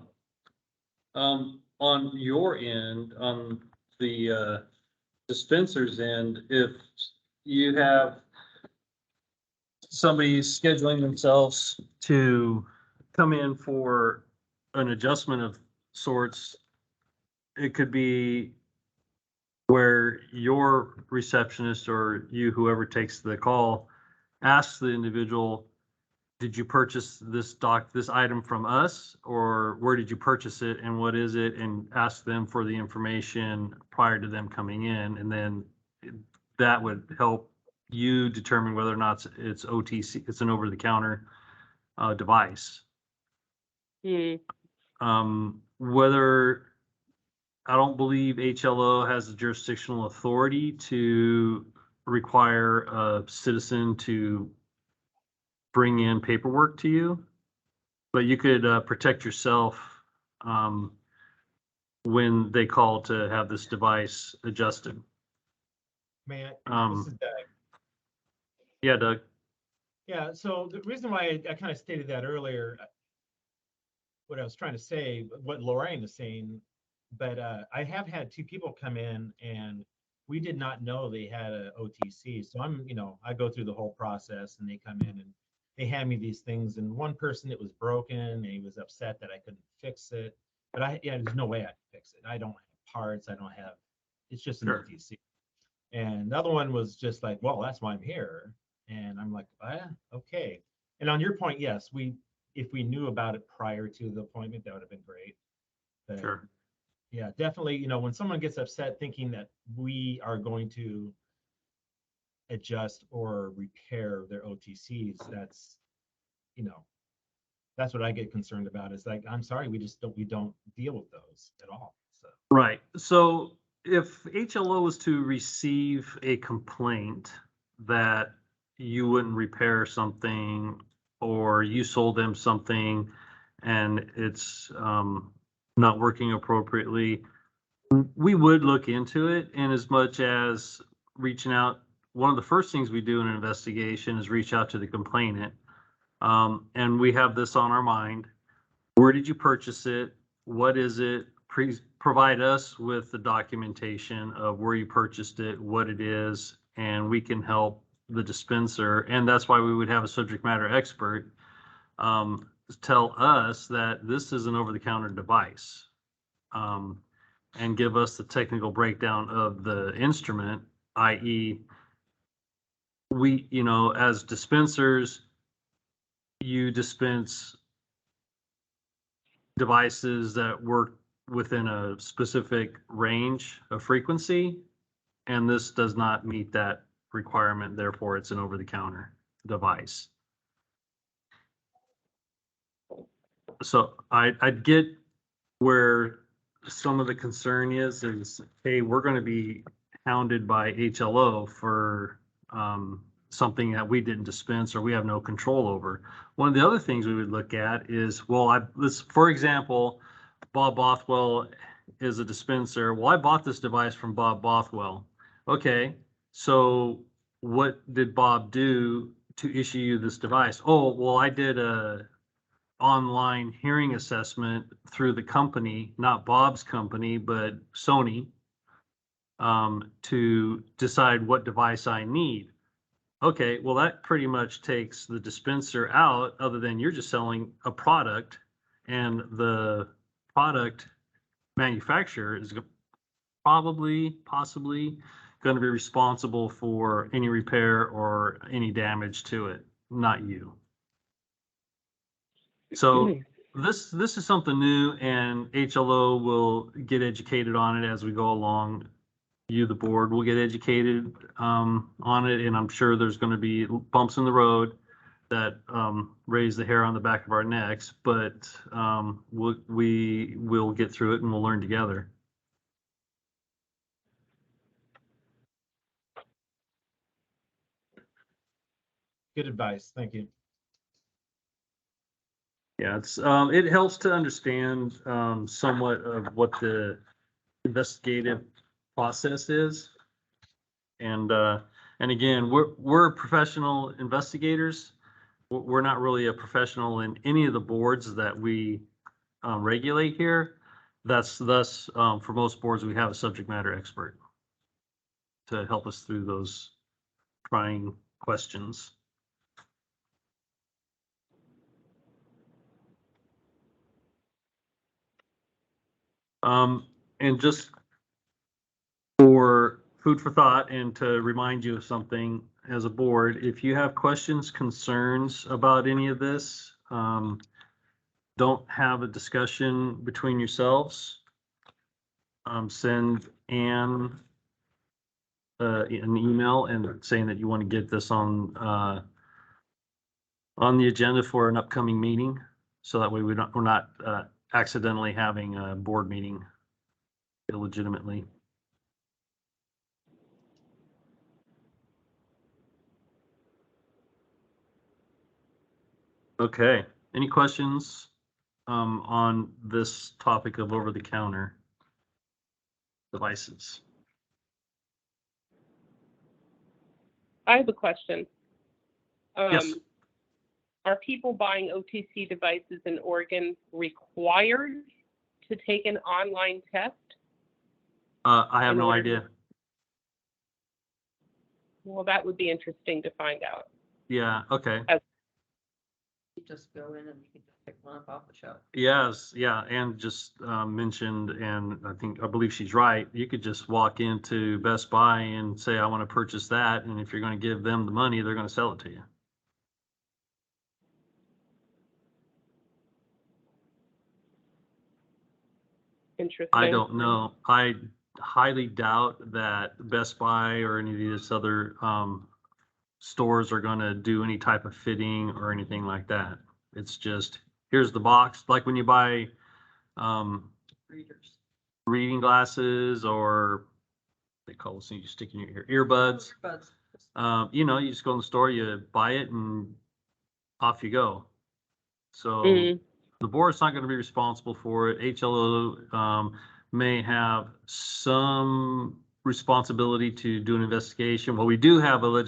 On your end, on the dispenser's end, if you have somebody scheduling themselves to come in for an adjustment of sorts, it could be where your receptionist or you, whoever takes the call, asks the individual, did you purchase this item from us, or where did you purchase it and what is it? And ask them for the information prior to them coming in. And then that would help you determine whether or not it's OTC, it's an over-the-counter device. Whether, I don't believe HLO has the jurisdictional authority to require a citizen to bring in paperwork to you, but you could protect yourself when they call to have this device adjusted.
Matt,
Um,
this is Doug.
Yeah, Doug.
Yeah, so the reason why I kind of stated that earlier, what I was trying to say, what Lorraine is saying, but I have had two people come in and we did not know they had a OTC. So I go through the whole process and they come in and they hand me these things. And one person, it was broken and he was upset that I couldn't fix it. But there's no way I can fix it. I don't have parts. It's just an
Sure.
OTC. And the other one was just like, well, that's why I'm here. And I'm like, okay. And on your point, yes, if we knew about it prior to the appointment, that would have been great. But
Sure.
yeah, definitely, when someone gets upset thinking that we are going to adjust or repair their OTCs, that's what I get concerned about. Is like, I'm sorry, we don't deal with those at all. So
Right. So if HLO was to receive a complaint that you wouldn't repair something, or you sold them something and it's not working appropriately, we would look into it. And as much as reaching out, one of the first things we do in an investigation is reach out to the complainant. And we have this on our mind. Where did you purchase it? What is it? Provide us with the documentation of where you purchased it, what it is, and we can help the dispenser. And that's why we would have a subject matter expert tell us that this is an over-the-counter device, and give us the technical breakdown of the instrument, i.e., we, as dispensers, you dispense devices that work within a specific range of frequency, and this does not meet that requirement. Therefore, it's an over-the-counter device. so I'd get where some of the concern is, hey, we're gonna be hounded by HLO for, something that we didn't dispense or we have no control over. One of the other things we would look at is, well, for example, Bob Bothwell is a dispenser. Well, I bought this device from Bob Bothwell. Okay, so what did Bob do to issue you this device? Oh, well, I did a online hearing assessment through the company, not Bob's company, but Sony, to decide what device I need. Okay, well, that pretty much takes the dispenser out, other than you're just selling a product, and the product manufacturer is possibly going to be responsible for any repair or any damage to it, not you. So this is something new, and HLO will get educated on it as we go along. You, the board, will get educated on it, and I'm sure there's going to be bumps in the road that raise the hair on the back of our necks, but we will get through it and we'll learn together.
Good advice. Thank you.
Yeah, it helps to understand somewhat of what the investigative process is. And again, we're professional investigators. We're not really a professional in any of the boards that we regulate here. That's thus, for most boards, we have a subject matter expert to help us through those trying questions. And just for food for thought and to remind you of something as a board, if you have questions, concerns about any of this, don't have a discussion between yourselves. Send Ann an email and saying that you want to get this on the agenda for an upcoming meeting, so that way we're not accidentally having a board meeting illegitimately. Okay, any questions on this topic of over-the-counter devices?
I have a question.
Yes.
Are people buying OTC devices in Oregon required to take an online test?
I have
In
no
order
idea.
Well, that would be interesting to find out.
Yeah, okay.
You just go in and you can just pick one up off the shelf.
Yes, yeah, and just mentioned, and I believe she's right. You could just walk into Best Buy and say, I want to purchase that, and if you're going to give them the money, they're going to sell it to you.
Interesting.
I don't know. I highly doubt that Best Buy or any of these other stores are going to do any type of fitting or anything like that. It's just, here's the box, like when you buy reading glasses, or they call this thing you stick in your ear, earbuds. You know, you just go in the store, you buy it, and off you go. So the board's not going to be responsible for it. HLO may have some responsibility to do an investigation. Well, we do have a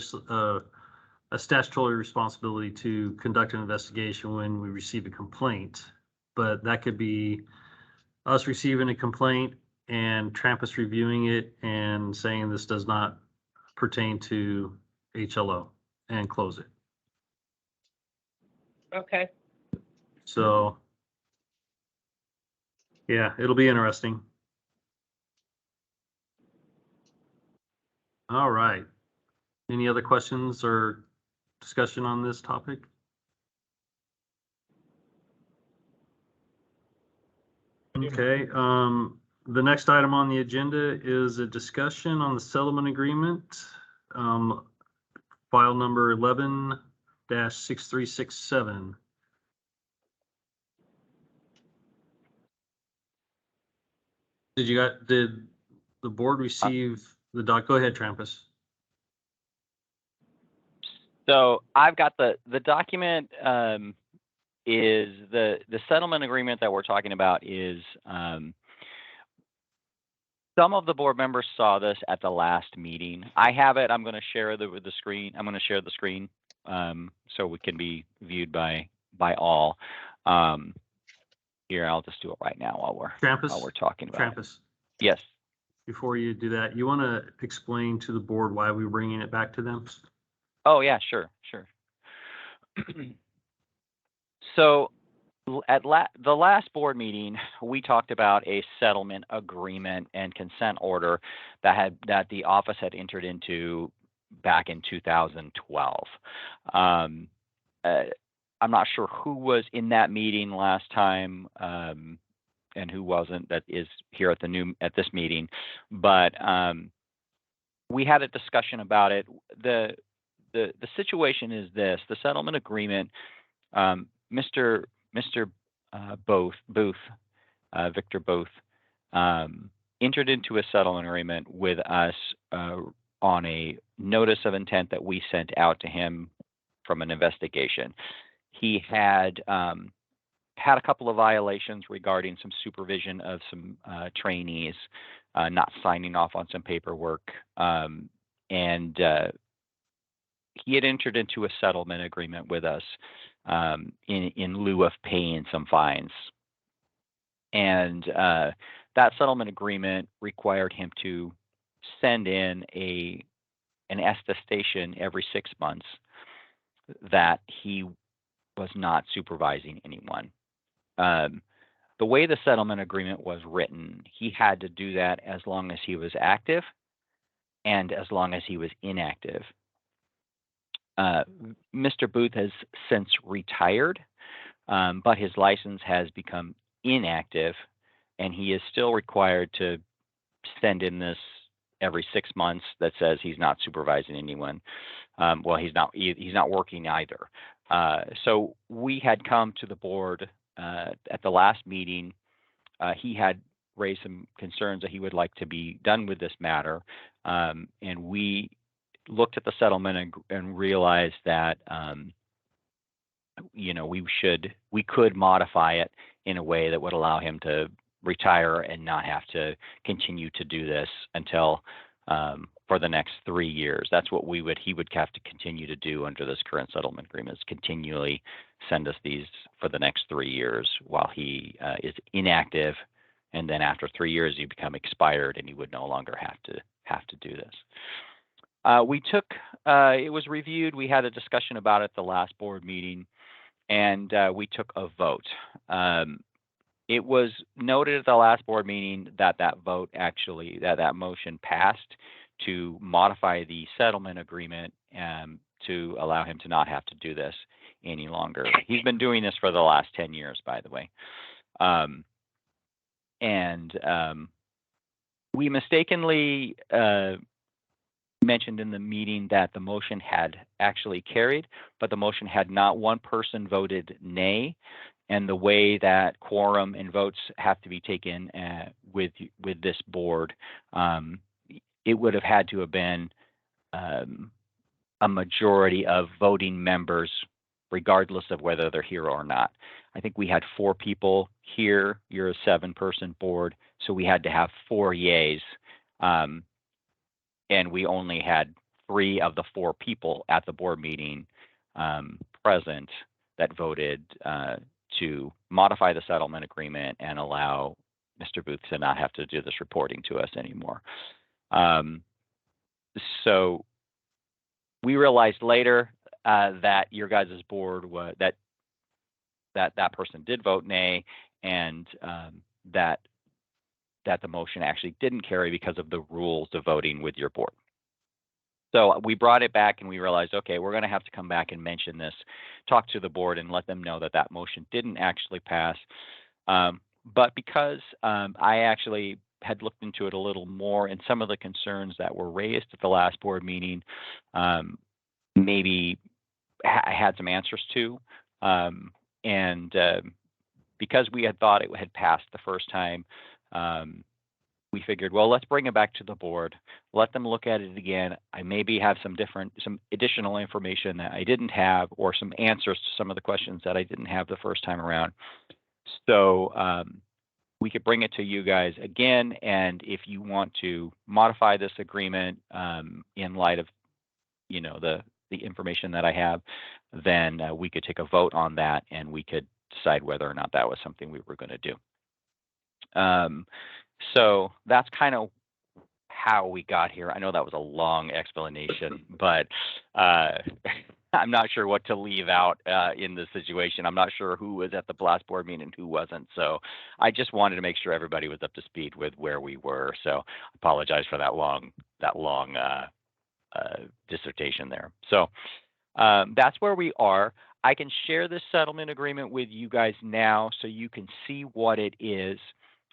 statutory responsibility to conduct an investigation when we receive a complaint, but that could be us receiving a complaint and Trampus reviewing it and saying this does not pertain to HLO and close it.
Okay.
So, yeah, it'll be interesting. All right. Any other questions or discussion on this topic? Okay, the next item on the agenda is a discussion on the settlement agreement, file number 11-6367. did the board receive the doc? Go ahead, Trampus.
So I've got the document is the settlement agreement that we're talking about is some of the board members saw this at the last meeting. I have it. I'm going to share the screen. I'm going to share the screen so it can be viewed by all. Here, I'll just do it right now while we're talking about it.
Trampus,
Yes.
before you do that, you want to explain to the board why we're bringing it back to them?
Oh yeah, sure. So at the last board meeting, we talked about a settlement agreement and consent order that the office had entered into back in 2012. I'm not sure who was in that meeting last time and who wasn't that is here at this meeting, but we had a discussion about it. The situation is this: the settlement agreement, Mr. Booth, Victor Booth, entered into a settlement agreement with us on a notice of intent that we sent out to him from an investigation. He had had a couple of violations regarding some supervision of some trainees, not signing off on some paperwork, and he had entered into a settlement agreement with us in lieu of paying some fines. And that settlement agreement required him to send in an attestation every 6 months that he was not supervising anyone. The way the settlement agreement was written, he had to do that as long as he was active and as long as he was inactive. Mr. Booth has since retired, but his license has become inactive, and he is still required to send in this every 6 months that says he's not supervising anyone. Well, he's not working either. So we had come to the board at the last meeting. He had raised some concerns that he would like to be done with this matter, and we looked at the settlement and realized that we could modify it in a way that would allow him to retire and not have to continue to do this until for the next 3 years. That's what he would have to continue to do under this current settlement agreement, is continually send us these for the next 3 years while he is inactive, and then after 3 years you become expired and you would no longer have to do this. It was reviewed. We had a discussion about it at the last board meeting, and we took a vote. It was noted at the last board meeting that that motion passed to modify the settlement agreement to allow him to not have to do this any longer. He's been doing this for the last 10 years, by the way. We mistakenly mentioned in the meeting that the motion had actually carried, but the motion had not. One person voted nay, and the way that quorum and votes have to be taken with this board, it would have had to have been a majority of voting members, regardless of whether they're here or not. I think we had 4 people here. You're a 7-person board, so we had to have 4 yays. And we only had 3 of the 4 people at the board meeting present that voted to modify the settlement agreement and allow Mr. Booth to not have to do this reporting to us anymore. So we realized later that your guys' board was that person did vote nay, and that the motion actually didn't carry because of the rules of voting with your board. So we brought it back and we realized, okay, we're going to have to come back and mention this, talk to the board and let them know that that motion didn't actually pass. But because I actually had looked into it a little more, and some of the concerns that were raised at the last board meeting, maybe I had some answers to. Because we had thought it had passed the first time, we figured, well, let's bring it back to the board, let them look at it again. I maybe have some additional information that I didn't have, or some answers to some of the questions that I didn't have the first time around. So we could bring it to you guys again, and if you want to modify this agreement in light of, you know, the information that I have, then we could take a vote on that, and we could decide whether or not that was something we were going to do. So that's kind of how we got here. I know that was a long explanation, but I'm not sure what to leave out in this situation. I'm not sure who was at the last board meeting and who wasn't. So I just wanted to make sure everybody was up to speed with where we were. So I apologize for that long dissertation there. So that's where we are. I can share this settlement agreement with you guys now so you can see what it is.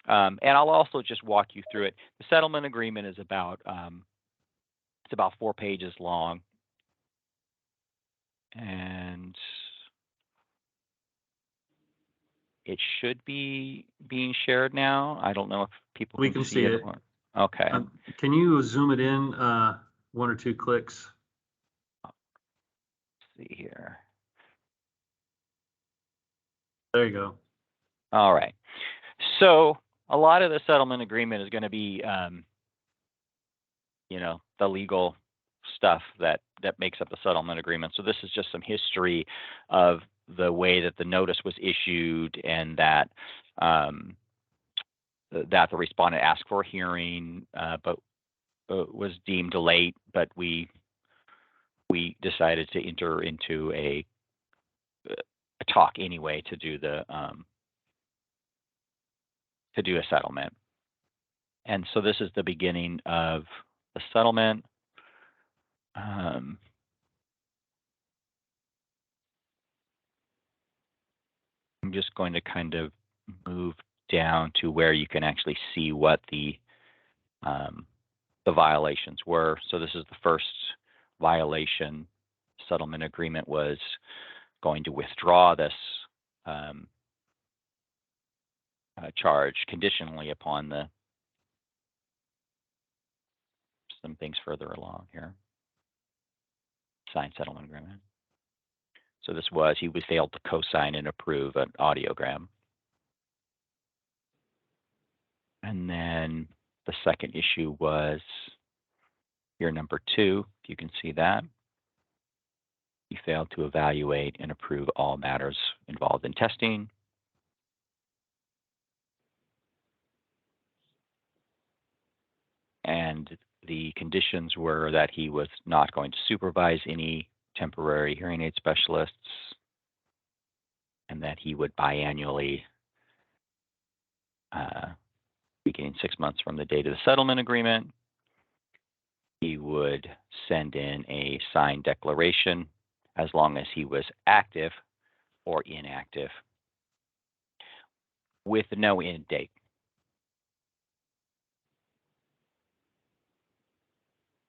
And I'll also just walk you through it. The settlement agreement is about it's about 4 pages long, and it should be being shared now. I don't know if people
We can see it.
Okay.
Can you zoom it in 1 or 2 clicks?
Let's see here.
There you go.
All right. So a lot of the settlement agreement is going to be, you know, the legal stuff that makes up the settlement agreement. So this is just some history of the way that the notice was issued, and that that the respondent asked for a hearing, but was deemed late. But we decided to enter into a talk anyway to do the a settlement. And so this is the beginning of the settlement. I'm just going to kind of move down to where you can actually see what the violations were. So this is the first violation. Settlement agreement was going to withdraw this charge conditionally upon some things further along here. Signed settlement agreement. So this was, he was failed to co-sign and approve an audiogram. And then the second issue was here, number 2, if you can see that. He failed to evaluate and approve all matters involved in testing. And the conditions were that he was not going to supervise any temporary hearing aid specialists, and that he would biannually, beginning 6 months from the date of the settlement agreement, he would send in a signed declaration as long as he was active or inactive, with no end date.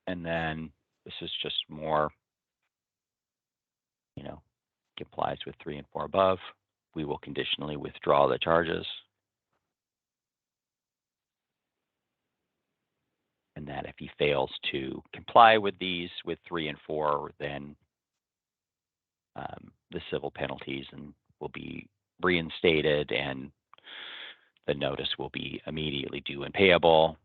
And then this is just more, you know, complies with 3 and 4 above. We will conditionally withdraw the charges. And that if he fails to comply with these, with 3 and 4, then the civil penalties will be reinstated, and the notice will be immediately due and payable.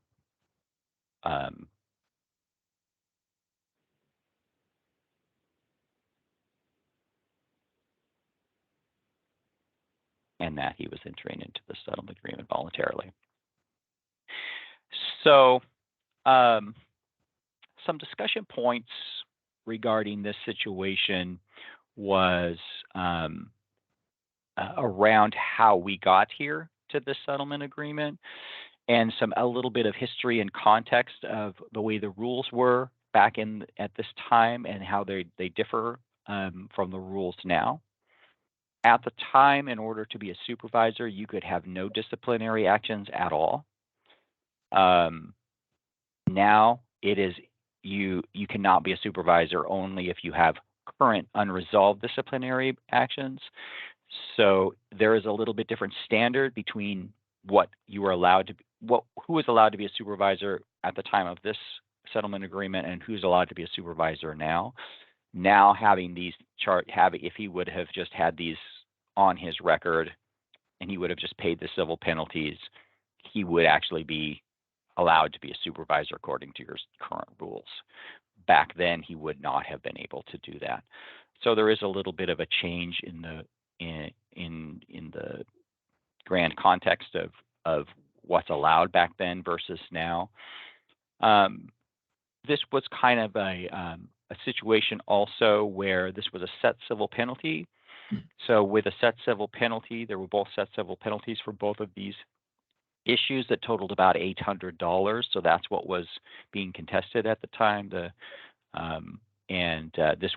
And that he was entering into the settlement agreement voluntarily. So some discussion points regarding this situation was around how we got here to this settlement agreement, and a little bit of history and context of the way the rules were back at this time, and how they differ from the rules now. At the time, in order to be a supervisor, you could have no disciplinary actions at all. Now it is you cannot be a supervisor only if you have current unresolved disciplinary actions. So there is a little bit different standard between what you were allowed to be, who was allowed to be a supervisor at the time of this settlement agreement and who's allowed to be a supervisor now. Now having these if he would have just had these on his record and he would have just paid the civil penalties, he would actually be allowed to be a supervisor according to your current rules. Back then, he would not have been able to do that. So there is a little bit of a change in the grand context of what's allowed back then versus now. This was kind of a situation also where this was a set civil penalty. So with a set civil penalty, there were both set civil penalties for both of these issues that totaled about $800. So that's what was being contested at the time. This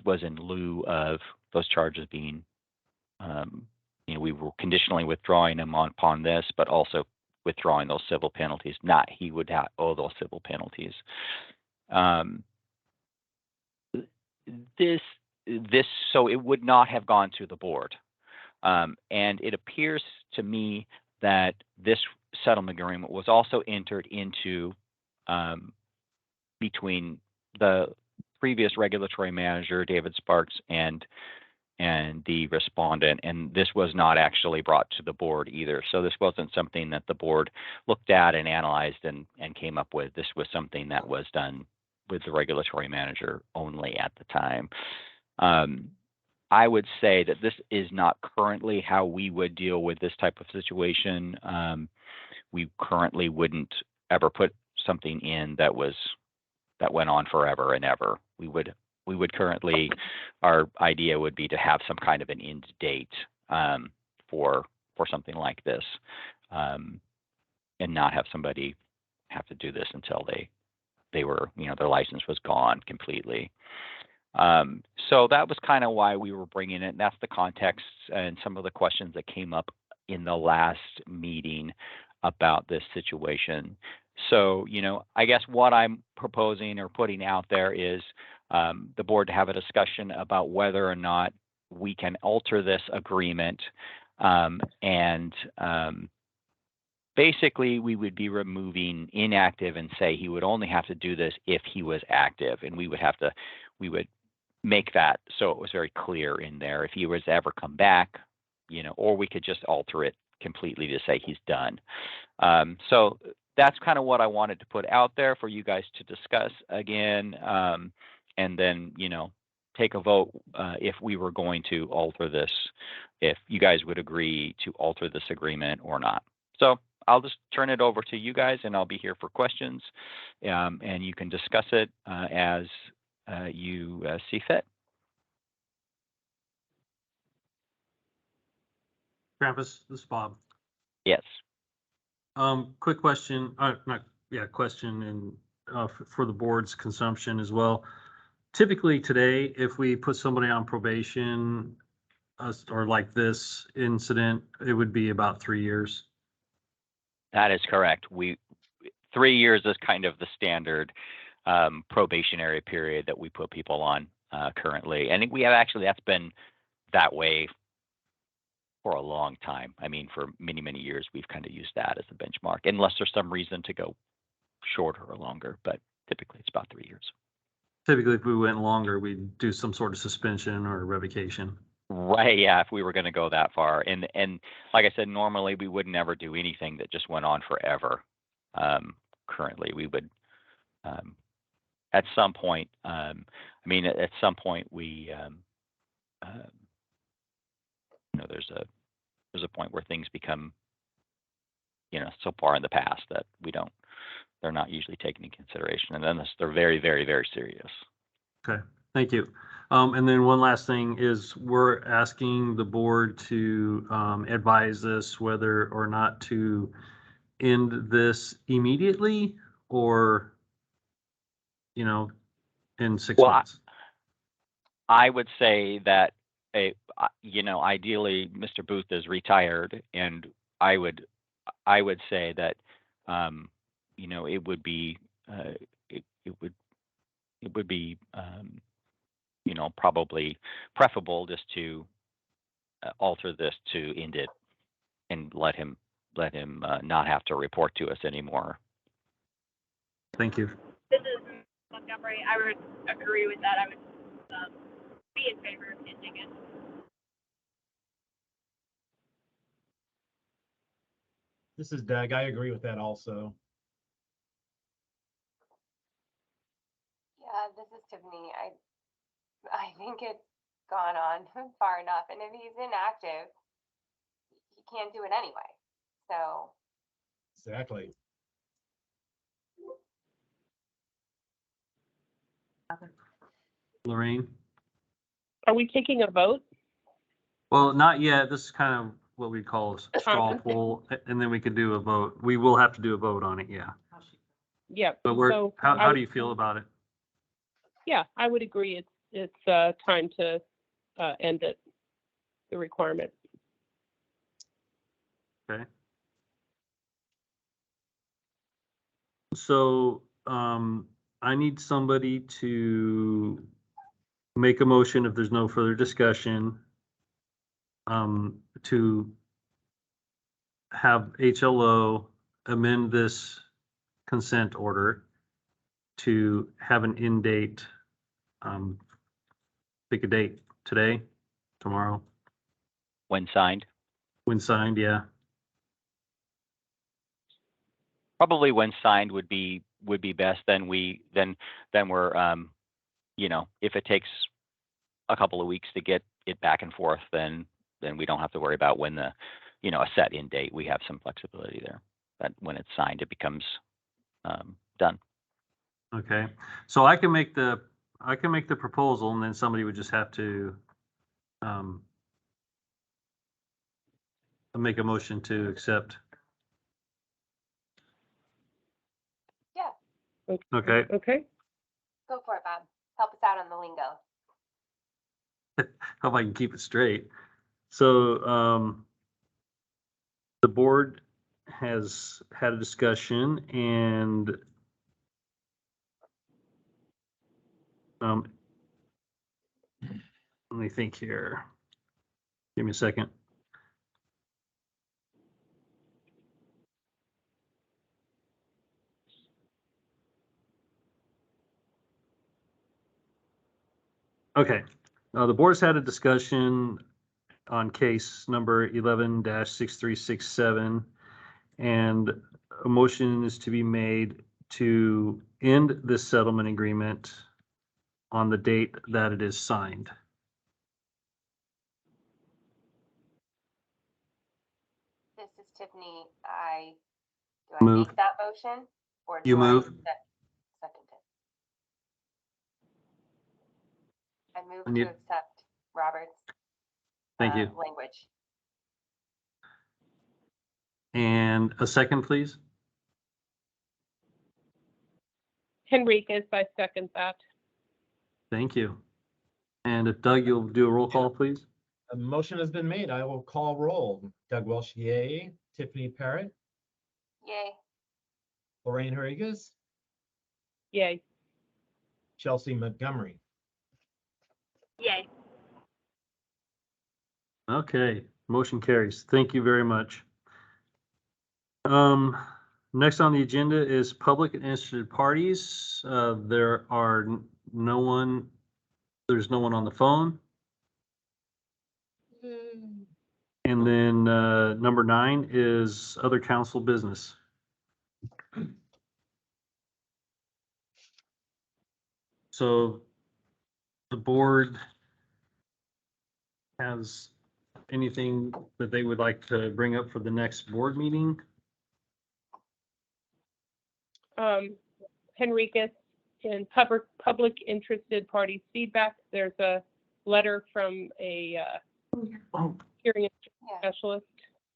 was in lieu of those charges being, we were conditionally withdrawing them upon this, but also withdrawing those civil penalties. Not he would owe those civil penalties. So it would not have gone to the board. And it appears to me that this settlement agreement was also entered into between the previous regulatory manager, David Sparks, and the respondent, and this was not actually brought to the board either. So this wasn't something that the board looked at and analyzed and came up with. This was something that was done with the regulatory manager only at the time. I would say that this is not currently how we would deal with this type of situation. We currently wouldn't ever put something in that went on forever and ever. We would currently, our idea would be to have some kind of an end date for something like this, and not have somebody have to do this until they were, their license was gone completely. So that was kind of why we were bringing it. And that's the context and some of the questions that came up in the last meeting about this situation. So, I guess what I'm proposing or putting out there is the board to have a discussion about whether or not we can alter this agreement. Basically, we would be removing inactive and say he would only have to do this if he was active. And we would make that so it was very clear in there if he was to ever come back, or we could just alter it completely to say he's done. So that's kind of what I wanted to put out there for you guys to discuss again, and then, take a vote if we were going to alter this, if you guys would agree to alter this agreement or not. So I'll just turn it over to you guys and I'll be here for questions, and you can discuss it as you see fit.
Travis, this is Bob.
Yes.
Quick question, question and for the board's consumption as well. Typically today, if we put somebody on probation or like this incident, it would be about 3 years.
That is correct. 3 years is kind of the standard probationary period that we put people on currently. And we have actually, that's been that way for a long time. I mean, for many, many years, we've kind of used that as a benchmark, unless there's some reason to go shorter or longer, but typically it's about 3 years.
Typically, if we went longer, we'd do some sort of suspension or revocation.
Right, yeah, if we were going to go that far. And like I said, normally we would never do anything that just went on forever. Currently, we would, at some point, at some point we, there's a point where things become, so far in the past that they're not usually taken into consideration. And then they're very, very, very serious.
Okay, thank you. And then one last thing is we're asking the board to advise us whether or not to end this immediately or, in 6 months.
I would say that, ideally Mr. Booth is retired, and I would say that, it would be, probably preferable just to alter this to end it and let him let him not have to report to us anymore.
Thank you.
This is Montgomery. I would agree with that. I would be in favor of ending it.
This is Doug. I agree with that also.
Yeah, this is Tiffany. I think it's gone on far enough, and if he's inactive, he can't do it anyway. So
Exactly.
Lorraine?
Are we taking a vote?
Well, not yet. This is kind of what we call a straw
Okay.
poll, and then we could do a vote. We will have to do a vote on it, yeah.
Yeah.
But we're,
So
how
I
do you feel about it?
Yeah, I would agree. It's time to end it, the requirement.
Okay. So, I need somebody to make a motion if there's no further discussion, to have HLO amend this consent order to have an end date, pick a date, today, tomorrow,
When signed,
when signed, yeah.
probably when signed would be best. Then we're if it takes a couple of weeks to get it back and forth, then we don't have to worry about when a set end date. We have some flexibility there. But when it's signed, it becomes done.
Okay, so I can make the proposal, and then somebody would just have to make a motion to accept.
yeah,
Okay,
Okay.
go for it, Bob. Help us out on the lingo.
hope I can keep it straight. So, the board has had a discussion, and let me think here. Give me a second. Okay, the board's had a discussion on case number 11-6367, and a motion is to be made to end this settlement agreement on the date that it is signed.
This is Tiffany. Do I
Move.
make that motion or
You
do I
move.
second it? I move
And you-
to accept Robert's
Thank you.
language.
And a second, please.
Henriquez, I second that.
Thank you. And if Doug, you'll do a roll call, please?
A motion has been made. I will call roll. Doug Welsh, yay. Tiffany Parrott,
Yay.
Lorraine Rodriguez,
Yay.
Chelsea Montgomery.
Yay.
Okay, motion carries. Thank you very much. Next on the agenda is public and interested parties. There's no one on the phone. And then, number 9 is other council business. So the board has anything that they would like to bring up for the next board meeting?
Henriquez, in public interested parties feedback, there's a letter from a
Oh,
hearing
Yeah.
specialist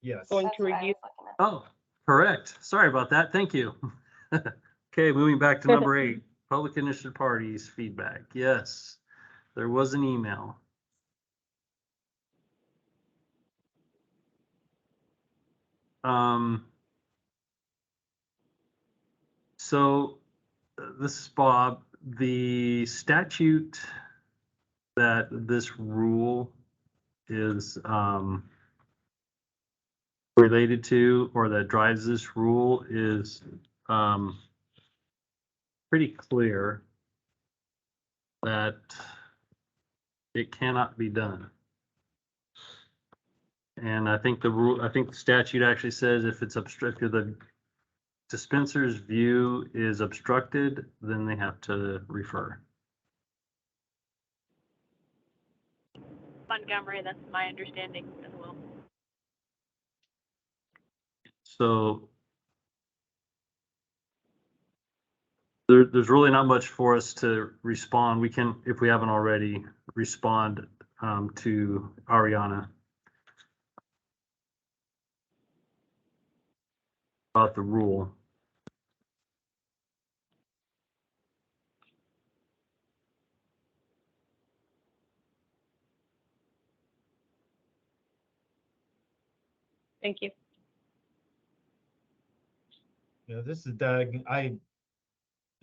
Yes.
going
That's
to
what I
review.
was looking at.
oh, correct. Sorry about that. Thank you. Okay, moving back to number 8, public and interested parties feedback. Yes, there was an email. So this is Bob. The statute that this rule is related to or that drives this rule is pretty clear that it cannot be done. And I think the statute actually says if it's obstructed, the dispenser's view is obstructed, then they have to refer.
Montgomery, that's my understanding as well.
So there's really not much for us to respond. We can, if we haven't already, respond to Ariana about the rule.
Thank you.
Yeah, this is Doug. I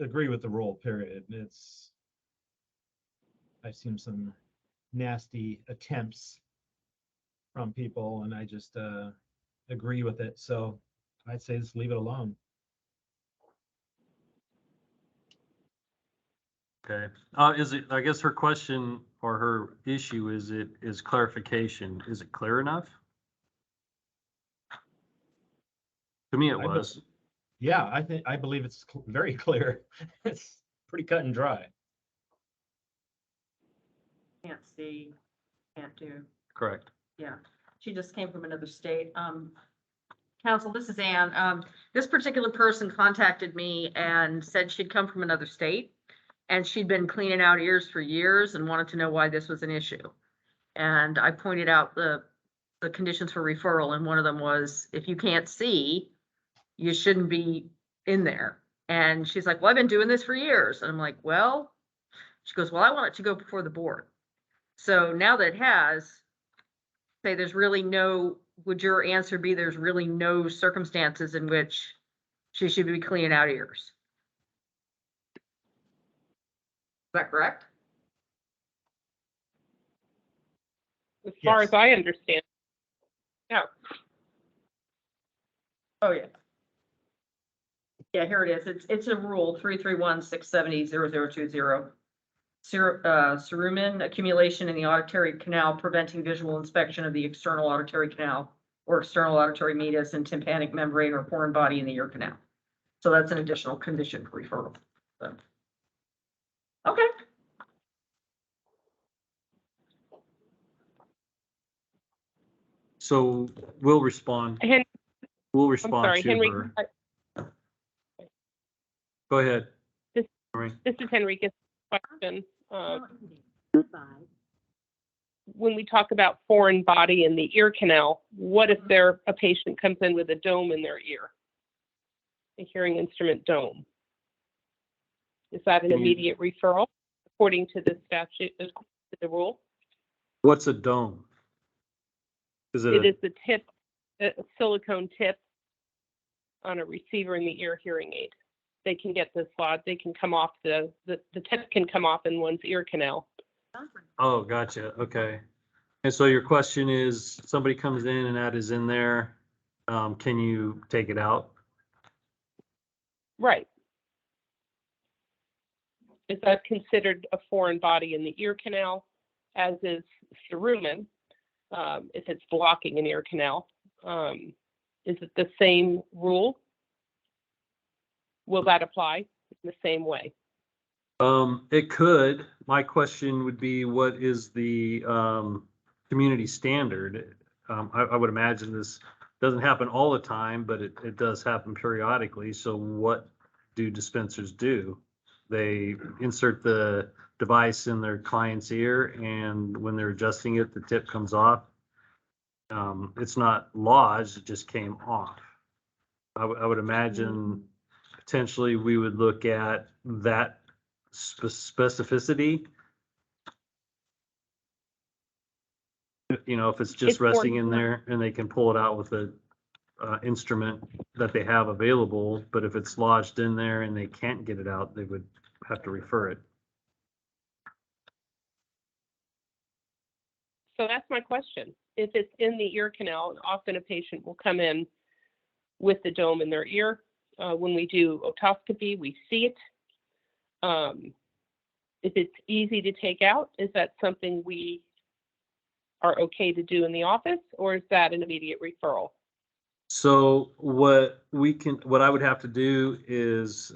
agree with the rule, period. I've seen some nasty attempts from people and I just agree with it. So I'd say just leave it alone.
Okay. Is it, I guess her question or her issue is clarification. Is it clear enough? To me, it
I
was.
Yeah, I believe it's very clear. It's pretty cut and dry.
Can't see, can't do.
Correct.
Yeah, she just came from another state. Council, this is Ann. This particular person contacted me and said she'd come from another state. And she'd been cleaning out ears for years and wanted to know why this was an issue. And I pointed out the conditions for referral, and one of them was, if you can't see, you shouldn't be in there. And she's like, well, I've been doing this for years. And I'm like, well, she goes, well, I want it to go before the board. So now that it has, say there's really no, would your answer be there's really no circumstances in which she should be cleaning out ears? Is that correct?
As far
Yes.
as I understand. No.
Oh, yeah. Yeah, here it is. It's a rule 331-670-0020. Cerumen accumulation in the auditory canal preventing visual inspection of the external auditory canal or external auditory meatus and tympanic membrane or foreign body in the ear canal. So that's an additional condition for referral. So. Okay.
So we'll respond. We'll
I'm
respond
sorry,
to
Henry.
her. Go ahead.
This
Marie.
is Henrique's question. When we talk about foreign body in the ear canal, what if a patient comes in with a dome in their ear? A hearing instrument dome. Is that an immediate referral according to the statute, the rule?
What's a dome?
It is the tip, a silicone tip on a receiver in the ear hearing aid. They can get dislodged. They can come off the tip can come off in one's ear canal.
Oh, gotcha. Okay. And so your question is, somebody comes in and that is in there. Can you take it out?
Right. Is that considered a foreign body in the ear canal, as is cerumen, if it's blocking an ear canal? Is it the same rule? Will that apply in the same way?
It could. My question would be, what is the community standard? I would imagine this doesn't happen all the time, but it does happen periodically. So what do dispensers do? They insert the device in their client's ear, and when they're adjusting it, the tip comes off. It's not lodged, it just came off. I would imagine potentially we would look at that specificity. You know, if it's just
It's
resting in there and they can pull it out with a instrument that they have available, but if it's lodged in there and they can't get it out, they would have to refer it.
So that's my question. if it's in the ear canal, often a patient will come in with the dome in their ear. When we do otoscopy, we see it. If it's easy to take out, is that something we are okay to do in the office, or is that an immediate referral?
So what I would have to do is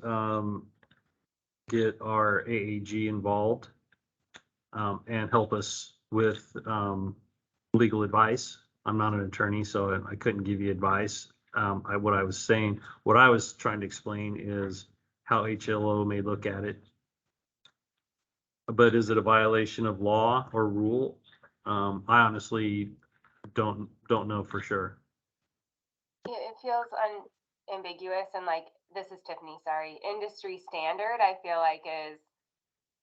get our AAG involved and help us with legal advice. I'm not an attorney, so I couldn't give you advice. What I was trying to explain is how HLO may look at it. But is it a violation of law or rule? I honestly don't know for sure.
It feels unambiguous, and like, this is Tiffany, sorry, industry standard, I feel like, is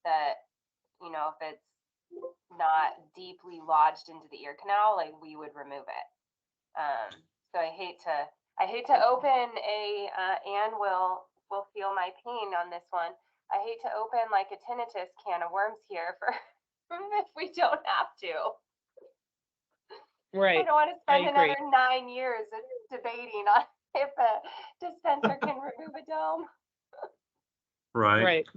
that, if it's not deeply lodged into the ear canal, like, we would remove it. So I hate to open Anne will feel my pain on this one. I hate to open like a tinnitus can of worms here for if we don't have to. I
Right.
don't want to spend
agree.
another 9 years debating on if a dispenser can remove a dome.
Right.
Right.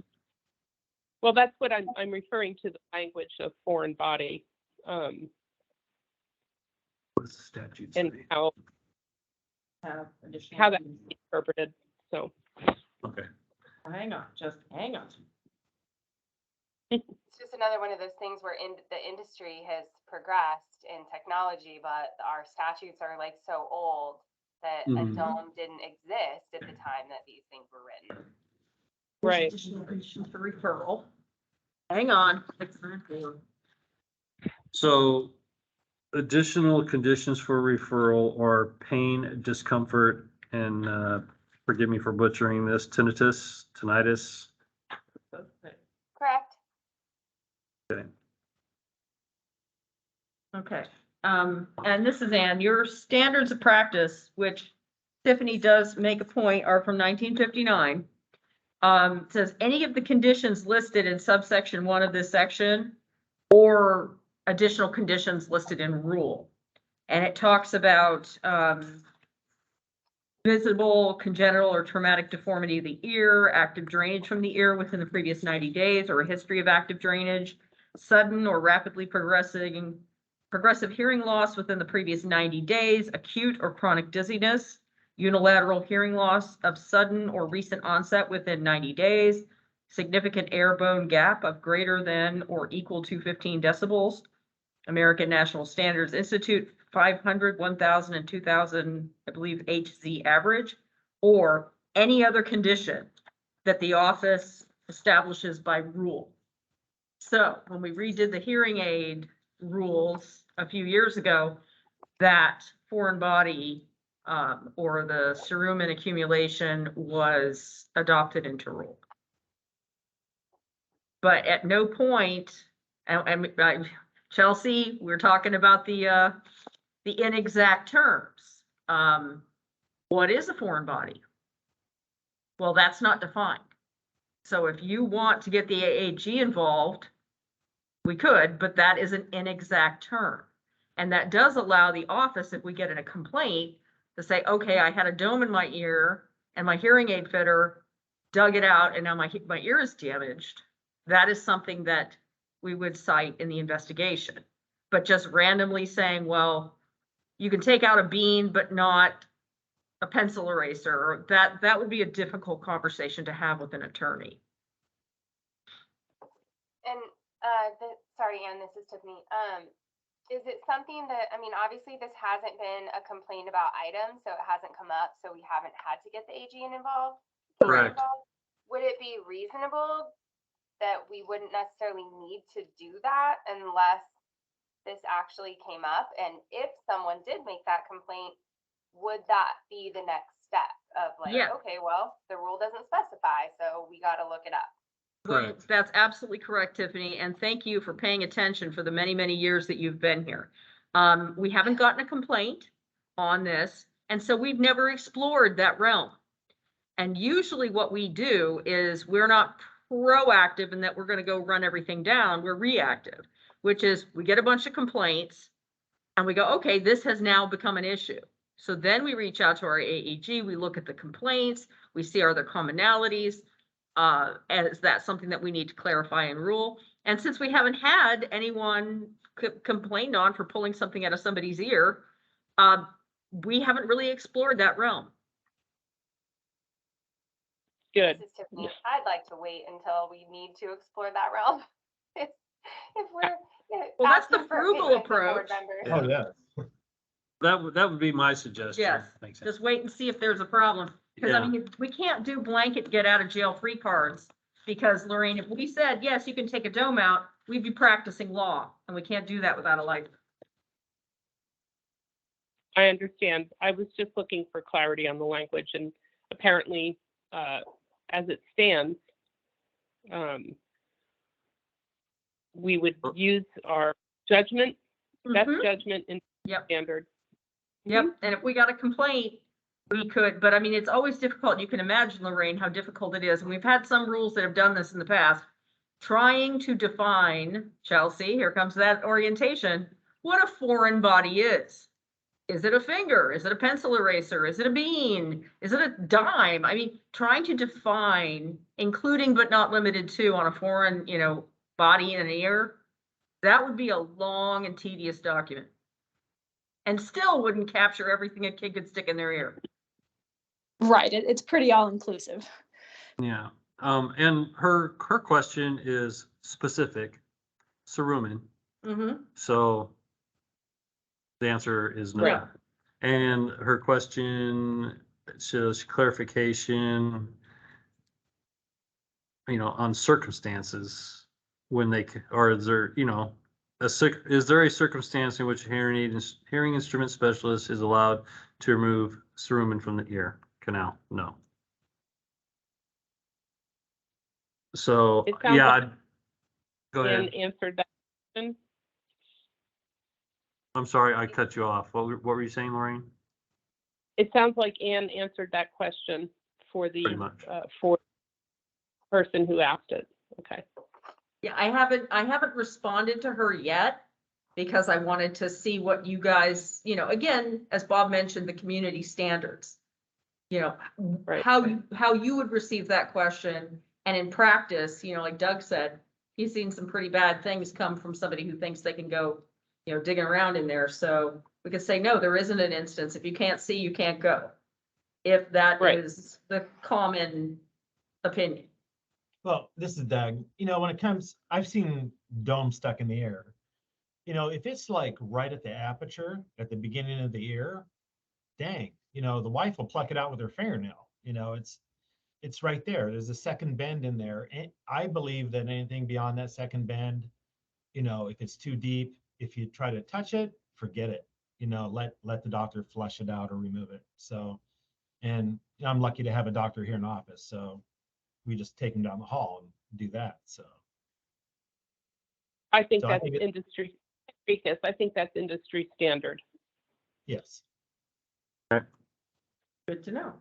Well, that's what I'm referring to, the language of foreign body,
What's the statute
and
say?
how that's interpreted. So.
Okay.
Hang on, just hang on.
It's just another one of those things where the industry has progressed in technology, but our statutes are like so old that a dome didn't exist at the time that these things were written.
Right.
For referral. Hang on.
So additional conditions for referral are pain, discomfort, and forgive me for butchering this, tinnitus.
Correct.
Okay, and this is Ann, your standards of practice, which Tiffany does make a point, are from 1959. Says any of the conditions listed in subsection 1 of this section or additional conditions listed in rule. And it talks about visible, congenital, or traumatic deformity of the ear, active drainage from the ear within the previous 90 days, or a history of active drainage, sudden or rapidly progressive hearing loss within the previous 90 days, acute or chronic dizziness, unilateral hearing loss of sudden or recent onset within 90 days, significant air-bone gap of greater than or equal to 15 decibels, American National Standards Institute 500, 1000, and 2000, I believe, HZ average, or any other condition that the office establishes by rule. So when we redid the hearing aid rules a few years ago, that foreign body or the cerumen accumulation was adopted into rule. But at no point, and Chelsea, we're talking about the inexact terms. What is a foreign body? Well, that's not defined. So if you want to get the AAG involved, we could, but that is an inexact term. And that does allow the office, if we get in a complaint, to say, okay, I had a dome in my ear and my hearing aid fitter dug it out and now my ear is damaged. That is something that we would cite in the investigation. But just randomly saying, well, you can take out a bean, but not a pencil eraser, or that would be a difficult conversation to have with an attorney.
And sorry, Anne, this is Tiffany. Is it something that, I mean, obviously this hasn't been a complaint about items, so it hasn't come up, so we haven't had to get the AG involved.
Correct.
Would it be reasonable that we wouldn't necessarily need to do that unless this actually came up? And if someone did make that complaint, would that be the next step of like, okay, well, the rule doesn't specify, so we got to look it up?
Well, that's absolutely correct, Tiffany, and thank you for paying attention for the many, many years that you've been here. We haven't gotten a complaint on this, and so we've never explored that realm. And usually what we do is we're not proactive in that we're going to go run everything down. We're reactive, which is we get a bunch of complaints. And we go, okay, this has now become an issue. So then we reach out to our AEG, we look at the complaints, we see are there commonalities? Is that something that we need to clarify and rule? And since we haven't had anyone complained on for pulling something out of somebody's ear, we haven't really explored that realm.
Good.
This is Tiffany. I'd like to wait until we need to explore that realm. If we're
Well, that's the
asking for
frugal
opinions of board
approach.
members.
Oh, yeah.
That would be my suggestion.
Yes,
Thanks.
just wait and see if there's a problem. Because I
Yeah.
mean, we can't do blanket get out of jail free cards. Because Lorraine, if we said, yes, you can take a dome out, we'd be practicing law, and we can't do that without a license.
I understand. I was just looking for clarity on the language, and apparently, as it stands, we would use our judgment, best
Mhm.
judgment in
Yep.
standard.
Yep, and if we got a complaint, we could, but I mean, it's always difficult. You can imagine, Lorraine, how difficult it is. And we've had some rules that have done this in the past. Trying to define, Chelsea, here comes that orientation, what a foreign body is. Is it a finger? Is it a pencil eraser? Is it a bean? Is it a dime? I mean, trying to define, including but not limited to on a foreign, body and an ear, that would be a long and tedious document. And still wouldn't capture everything a kid could stick in their ear.
Right. It's pretty all inclusive.
Yeah. And her question is specific, cerumen.
Mm-hmm.
So the answer is no.
Right.
And her question shows clarification, on circumstances when they, or is there, is there a circumstance in which a hearing instrument specialist is allowed to remove cerumen from the ear canal? No. So,
It sounds
yeah,
like
go ahead.
And answered that question.
I'm sorry, I cut you off. What were you saying, Lorraine?
It sounds like Anne answered that question for
Pretty
the
much.
for the person who asked it. Okay.
Yeah, I haven't responded to her yet because I wanted to see what you guys, again, as Bob mentioned, the community standards.
Right.
How you would receive that question, and in practice, like Doug said, he's seen some pretty bad things come from somebody who thinks they can go, digging around in there. So we could say, no, there isn't an instance. If you can't see, you can't go. If that
Right.
is the common opinion.
Well, this is Doug. When it comes, I've seen domes stuck in the air. If it's like right at the aperture, at the beginning of the ear, dang, the wife will pluck it out with her fingernail. It's right there. There's a second bend in there. And I believe that anything beyond that second bend, if it's too deep, if you try to touch it, forget it. Let the doctor flush it out or remove it. So, and I'm lucky to have a doctor here in office. So we just take them down the hall and do that. So
I think
So I
that's
think
industry. Because I think that's industry standard.
yes.
Good to know.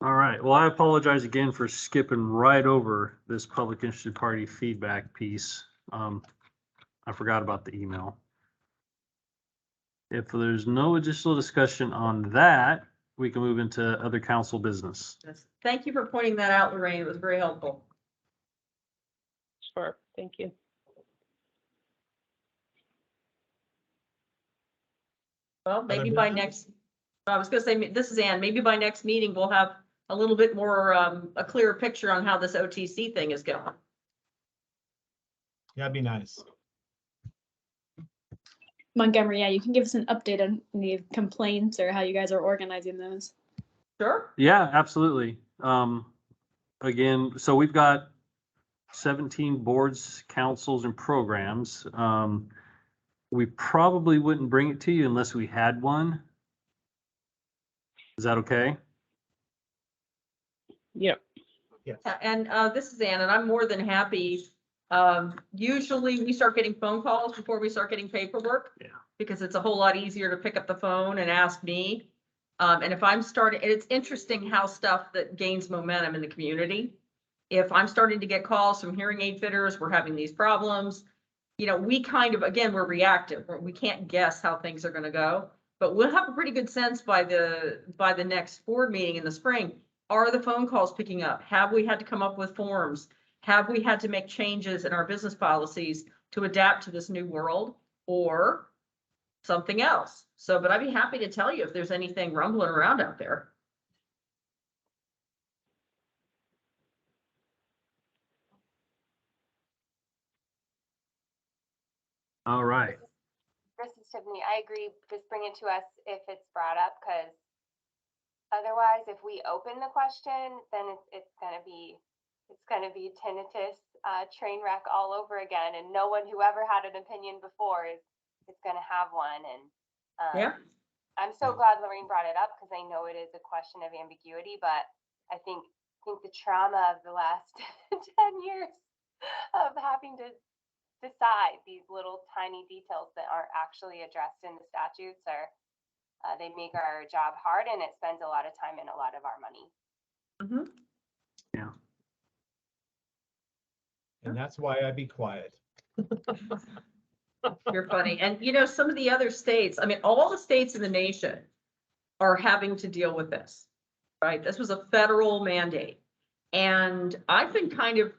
All right. Well, I apologize again for skipping right over this public interested party feedback piece. I forgot about the email. If there's no additional discussion on that, we can move into other council business.
Yes. Thank you for pointing that out, Lorraine. It was very helpful.
Sure. Thank you.
Well, maybe
Other
by
business?
next, I was gonna say, this is Ann, maybe by next meeting, we'll have a little bit more, a clearer picture on how this OTC thing is going.
That'd be nice.
Montgomery, yeah, you can give us an update on any complaints or how you guys are organizing those.
Sure.
Yeah, absolutely. Again, so we've got 17 boards, councils, and programs. We probably wouldn't bring it to you unless we had one. Is that okay?
Yep.
Yes.
And this is Ann, and I'm more than happy. Usually we start getting phone calls before we start getting paperwork.
Yeah.
Because it's a whole lot easier to pick up the phone and ask me. And if I'm starting, and it's interesting how stuff that gains momentum in the community. If I'm starting to get calls from hearing aid fitters, we're having these problems. you know, we kind of, again, we're reactive. We can't guess how things are going to go, but we'll have a pretty good sense by the next board meeting in the spring. Are the phone calls picking up? Have we had to come up with forms? Have we had to make changes in our business policies to adapt to this new world, or something else? So, but I'd be happy to tell you if there's anything rumbling around out there.
All right.
This is Tiffany. I agree. Just bring it to us if it's brought up, because otherwise, if we open the question, then it's gonna be tinnitus, train wreck all over again, and no one who ever had an opinion before is gonna have one. And
Yeah.
I'm so glad Lorraine brought it up, because I know it is a question of ambiguity, but I think the trauma of the last 10 years of having to decide these little tiny details that aren't actually addressed in the statutes are they make our job hard, and it spends a lot of time and a lot of our money.
Mhm.
Yeah.
And that's why I be quiet.
You're funny. And you know, some of the other states, I mean, all the states in the nation are having to deal with this, right? This was a federal mandate. And I've been kind of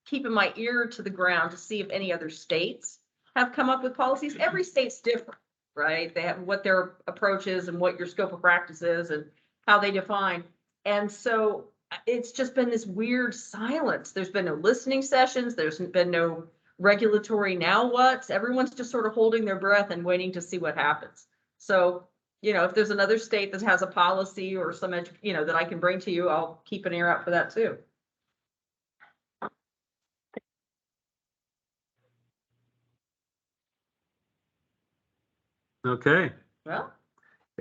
keeping my ear to the ground to see if any other states have come up with policies. Every state's different, right? They have what their approach is and what your scope of practice is and how they define. And so it's just been this weird silence. There's been no listening sessions. There's been no regulatory now what's. Everyone's just sort of holding their breath and waiting to see what happens. So, you know, if there's another state that has a policy or some, you know, that I can bring to you, I'll keep an ear out for that too.
Okay.
Well,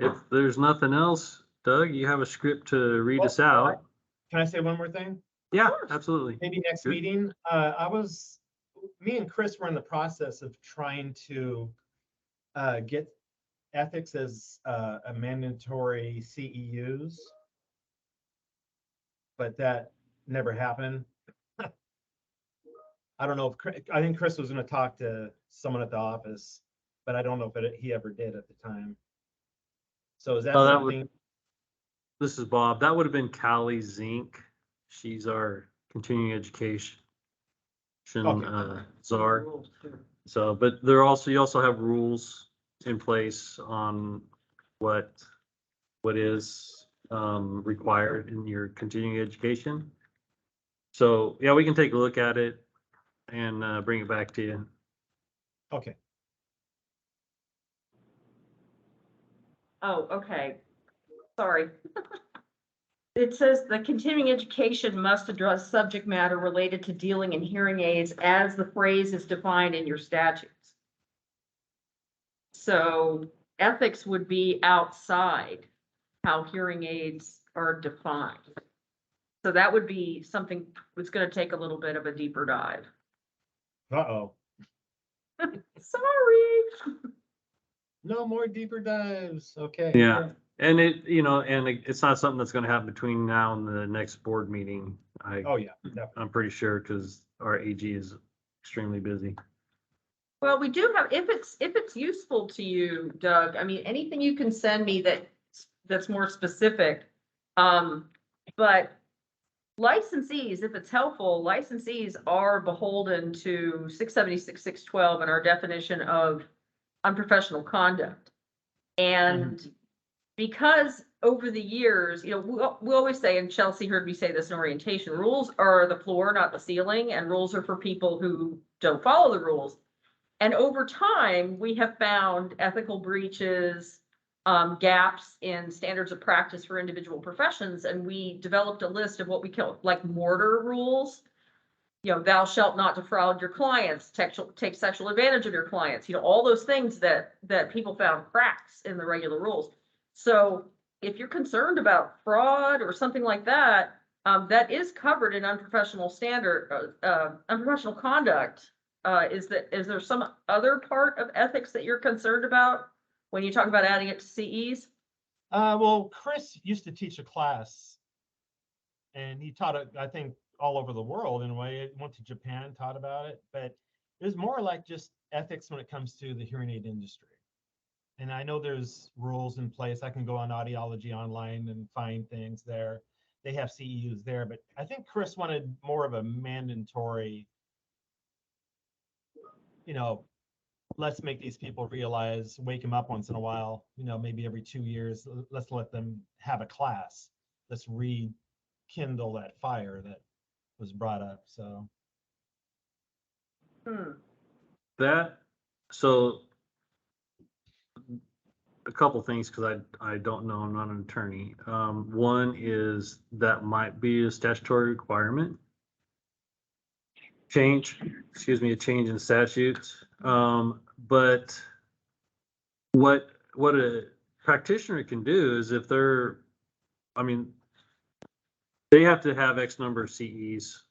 If there's nothing else, Doug, you have a script to read us out.
Can I say one more thing?
Yeah,
course.
absolutely.
Maybe next
Good.
meeting, me and Chris were in the process of trying to get ethics as a mandatory CEUs, but that never happened. I don't know if I think Chris was going to talk to someone at the office, but I don't know if he ever did at the time. So is that
Oh, that
something?
This is Bob. That would have been Callie Zink. She's our continuing education
Okay.
czar. So, but you also have rules in place on what is required in your continuing education. So yeah, we can take a look at it and bring it back to you.
Okay.
oh, okay. Sorry. It says the continuing education must address subject matter related to dealing in hearing aids as the phrase is defined in your statutes. So ethics would be outside how hearing aids are defined. So that would be something that's going to take a little bit of a deeper dive.
Uh-oh.
Sorry.
No more deeper dives. Okay.
Yeah. And it's not something that's going to happen between now and the next board meeting.
Oh, yeah, definitely.
I'm pretty sure, because our AG is extremely busy.
Well, we do have, if it's useful to you, Doug, I mean, anything you can send me that's more specific. But licensees, if it's helpful, licensees are beholden to 676, 612 and our definition of unprofessional conduct. And because over the years, you know, we always say, and Chelsea heard me say this in orientation, rules are the floor, not the ceiling, and rules are for people who don't follow the rules. And over time, we have found ethical breaches, gaps in standards of practice for individual professions, and we developed a list of what we call like mortar rules. You know, thou shalt not defraud your clients, take sexual advantage of your clients, you know, all those things that people found cracks in the regular rules. So if you're concerned about fraud or something like that, that is covered in unprofessional unprofessional conduct. Is there some other part of ethics that you're concerned about when you talk about adding it to CEs?
Well, Chris used to teach a class, and he taught it, I think, all over the world in a way. Went to Japan, taught about it, but It's more like just ethics when it comes to the hearing aid industry. And I know there's rules in place. I can go on Audiology Online and find things there. They have CEUs there, but I think Chris wanted more of a mandatory, you know, let's make these people realize, wake them up once in a while, you know, maybe every 2 years, let's let them have a class. Let's rekindle that fire that was brought up, so.
That, so a couple things, because I don't know, I'm not an attorney. One is that might be a statutory requirement. A change in statutes. But what a practitioner can do is if they're, I mean, they have to have X number of CEs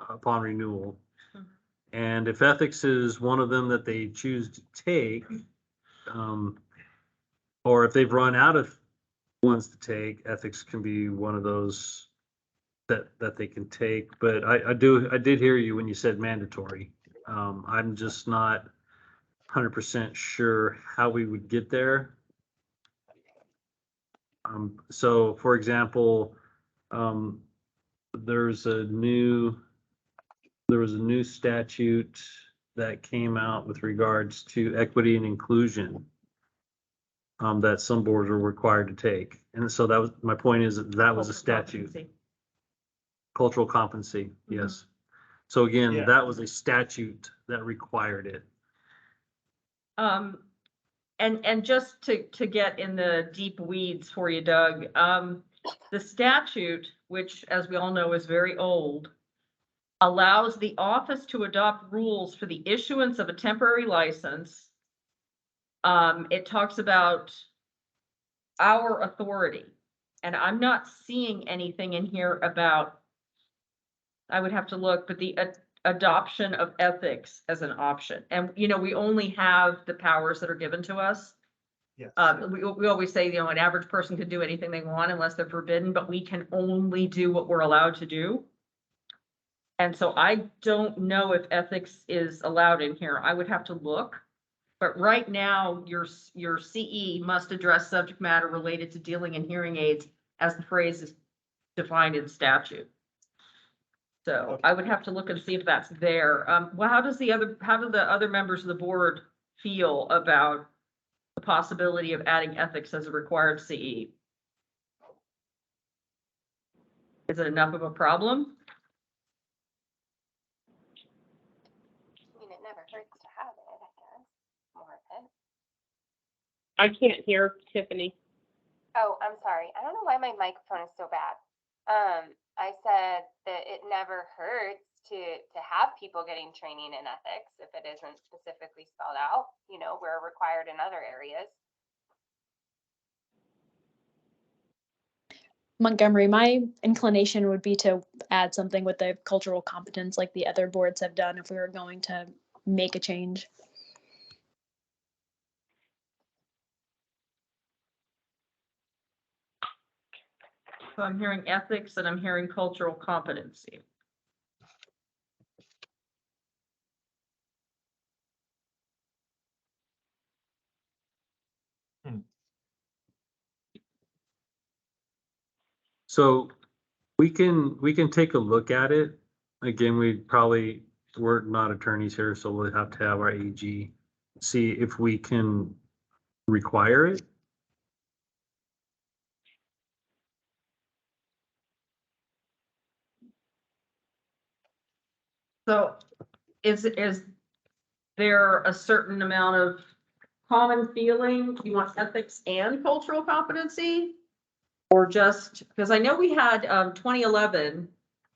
upon renewal. And if ethics is one of them that they choose to take, or if they've run out of ones to take, ethics can be one of those that they can take. But I did hear you when you said mandatory. I'm just not 100% sure how we would get there. So for example, there was a new statute that came out with regards to equity and inclusion, that some boards were required to take. And so that was, my point is that was a statute. Cultural competency, yes. So again,
Yeah.
that was a statute that required it.
And just to get in the deep weeds for you, Doug, the statute, which as we all know is very old, allows the office to adopt rules for the issuance of a temporary license. It talks about our authority, and I'm not seeing anything in here about, I would have to look, but the adoption of ethics as an option. And, you know, we only have the powers that are given to us.
Yes.
We always say, you know, an average person can do anything they want unless they're forbidden, but we can only do what we're allowed to do. And so I don't know if ethics is allowed in here. I would have to look. But right now, your CE must address subject matter related to dealing in hearing aids as the phrase is defined in statute. So I would have to look and see if that's there. Well, how do the other members of the board feel about the possibility of adding ethics as a required CE? Is it enough of a problem?
I mean, it never hurts to have it, I guess. More of it.
I can't hear Tiffany.
Oh, I'm sorry. I don't know why my microphone is so bad. I said that it never hurts to have people getting training in ethics if it isn't specifically spelled out, you know, where required in other areas.
Montgomery, my inclination would be to add something with the cultural competence like the other boards have done if we were going to make a change.
So I'm hearing ethics and I'm hearing cultural competency.
So we can take a look at it. Again, we're not attorneys here, so we'll have to have our AG see if we can require it.
So is there a certain amount of common feeling? You want ethics and cultural competency? Or just, because I know we had 2011,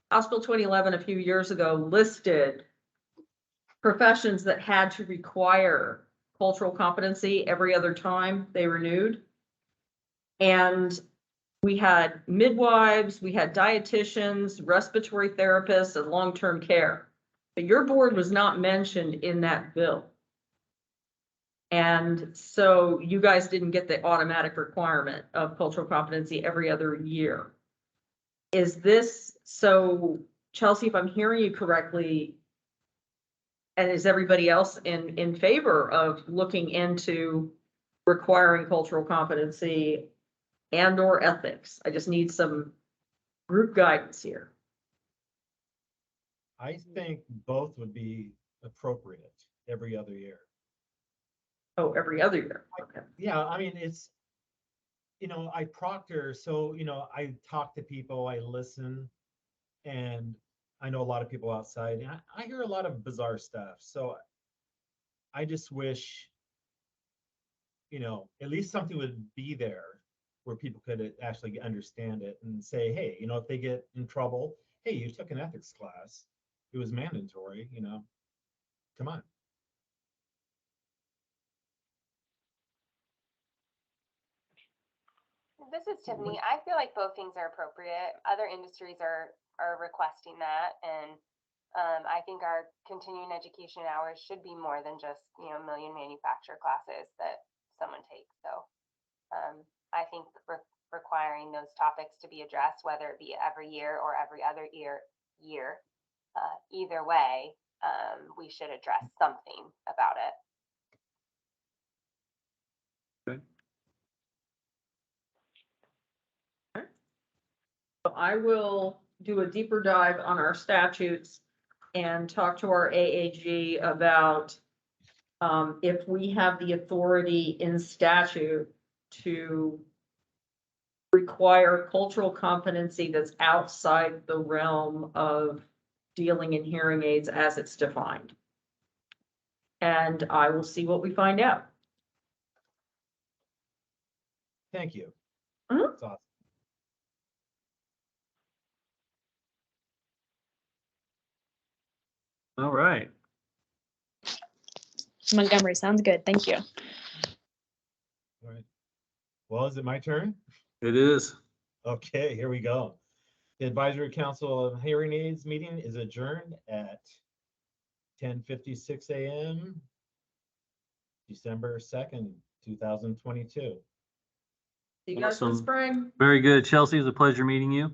House Bill 2011 a few years ago listed professions that had to require cultural competency every other time they renewed. And we had midwives, we had dietitians, respiratory therapists, and long-term care. But your board was not mentioned in that bill. And so you guys didn't get the automatic requirement of cultural competency every other year. Is this, so Chelsea, if I'm hearing you correctly, And is everybody else in favor of looking into requiring cultural competency and or ethics? I just need some group guidance here.
I think both would be appropriate every other year.
Oh, every other year. Okay.
Yeah, I mean, it's, I proctor, so, I talk to people, I listen, and I know a lot of people outside, and I hear a lot of bizarre stuff. So I just wish, at least something would be there where people could actually understand it and say, hey, if they get in trouble, hey, you took an ethics class. It was mandatory, come on.
This is Tiffany. I feel like both things are appropriate. Other industries are requesting that, and I think our continuing education hours should be more than just million manufacturer classes that someone takes. So I think requiring those topics to be addressed, whether it be every year or every other year, either way, we should address something about it.
So I will do a deeper dive on our statutes and talk to our AAG about if we have the authority in statute to require cultural competency that's outside the realm of dealing in hearing aids as it's defined. And I will see what we find out.
Thank you.
Mhm.
That's awesome.
All right.
Montgomery, sounds good. Thank you.
All right. Well, is it my turn?
It is.
Okay, here we go. The Advisory Council of Hearing Aids meeting is adjourned at 10:56 a.m. December 2nd, 2022.
See you guys in the
Awesome.
spring.
Very good. Chelsea, it was a pleasure meeting you.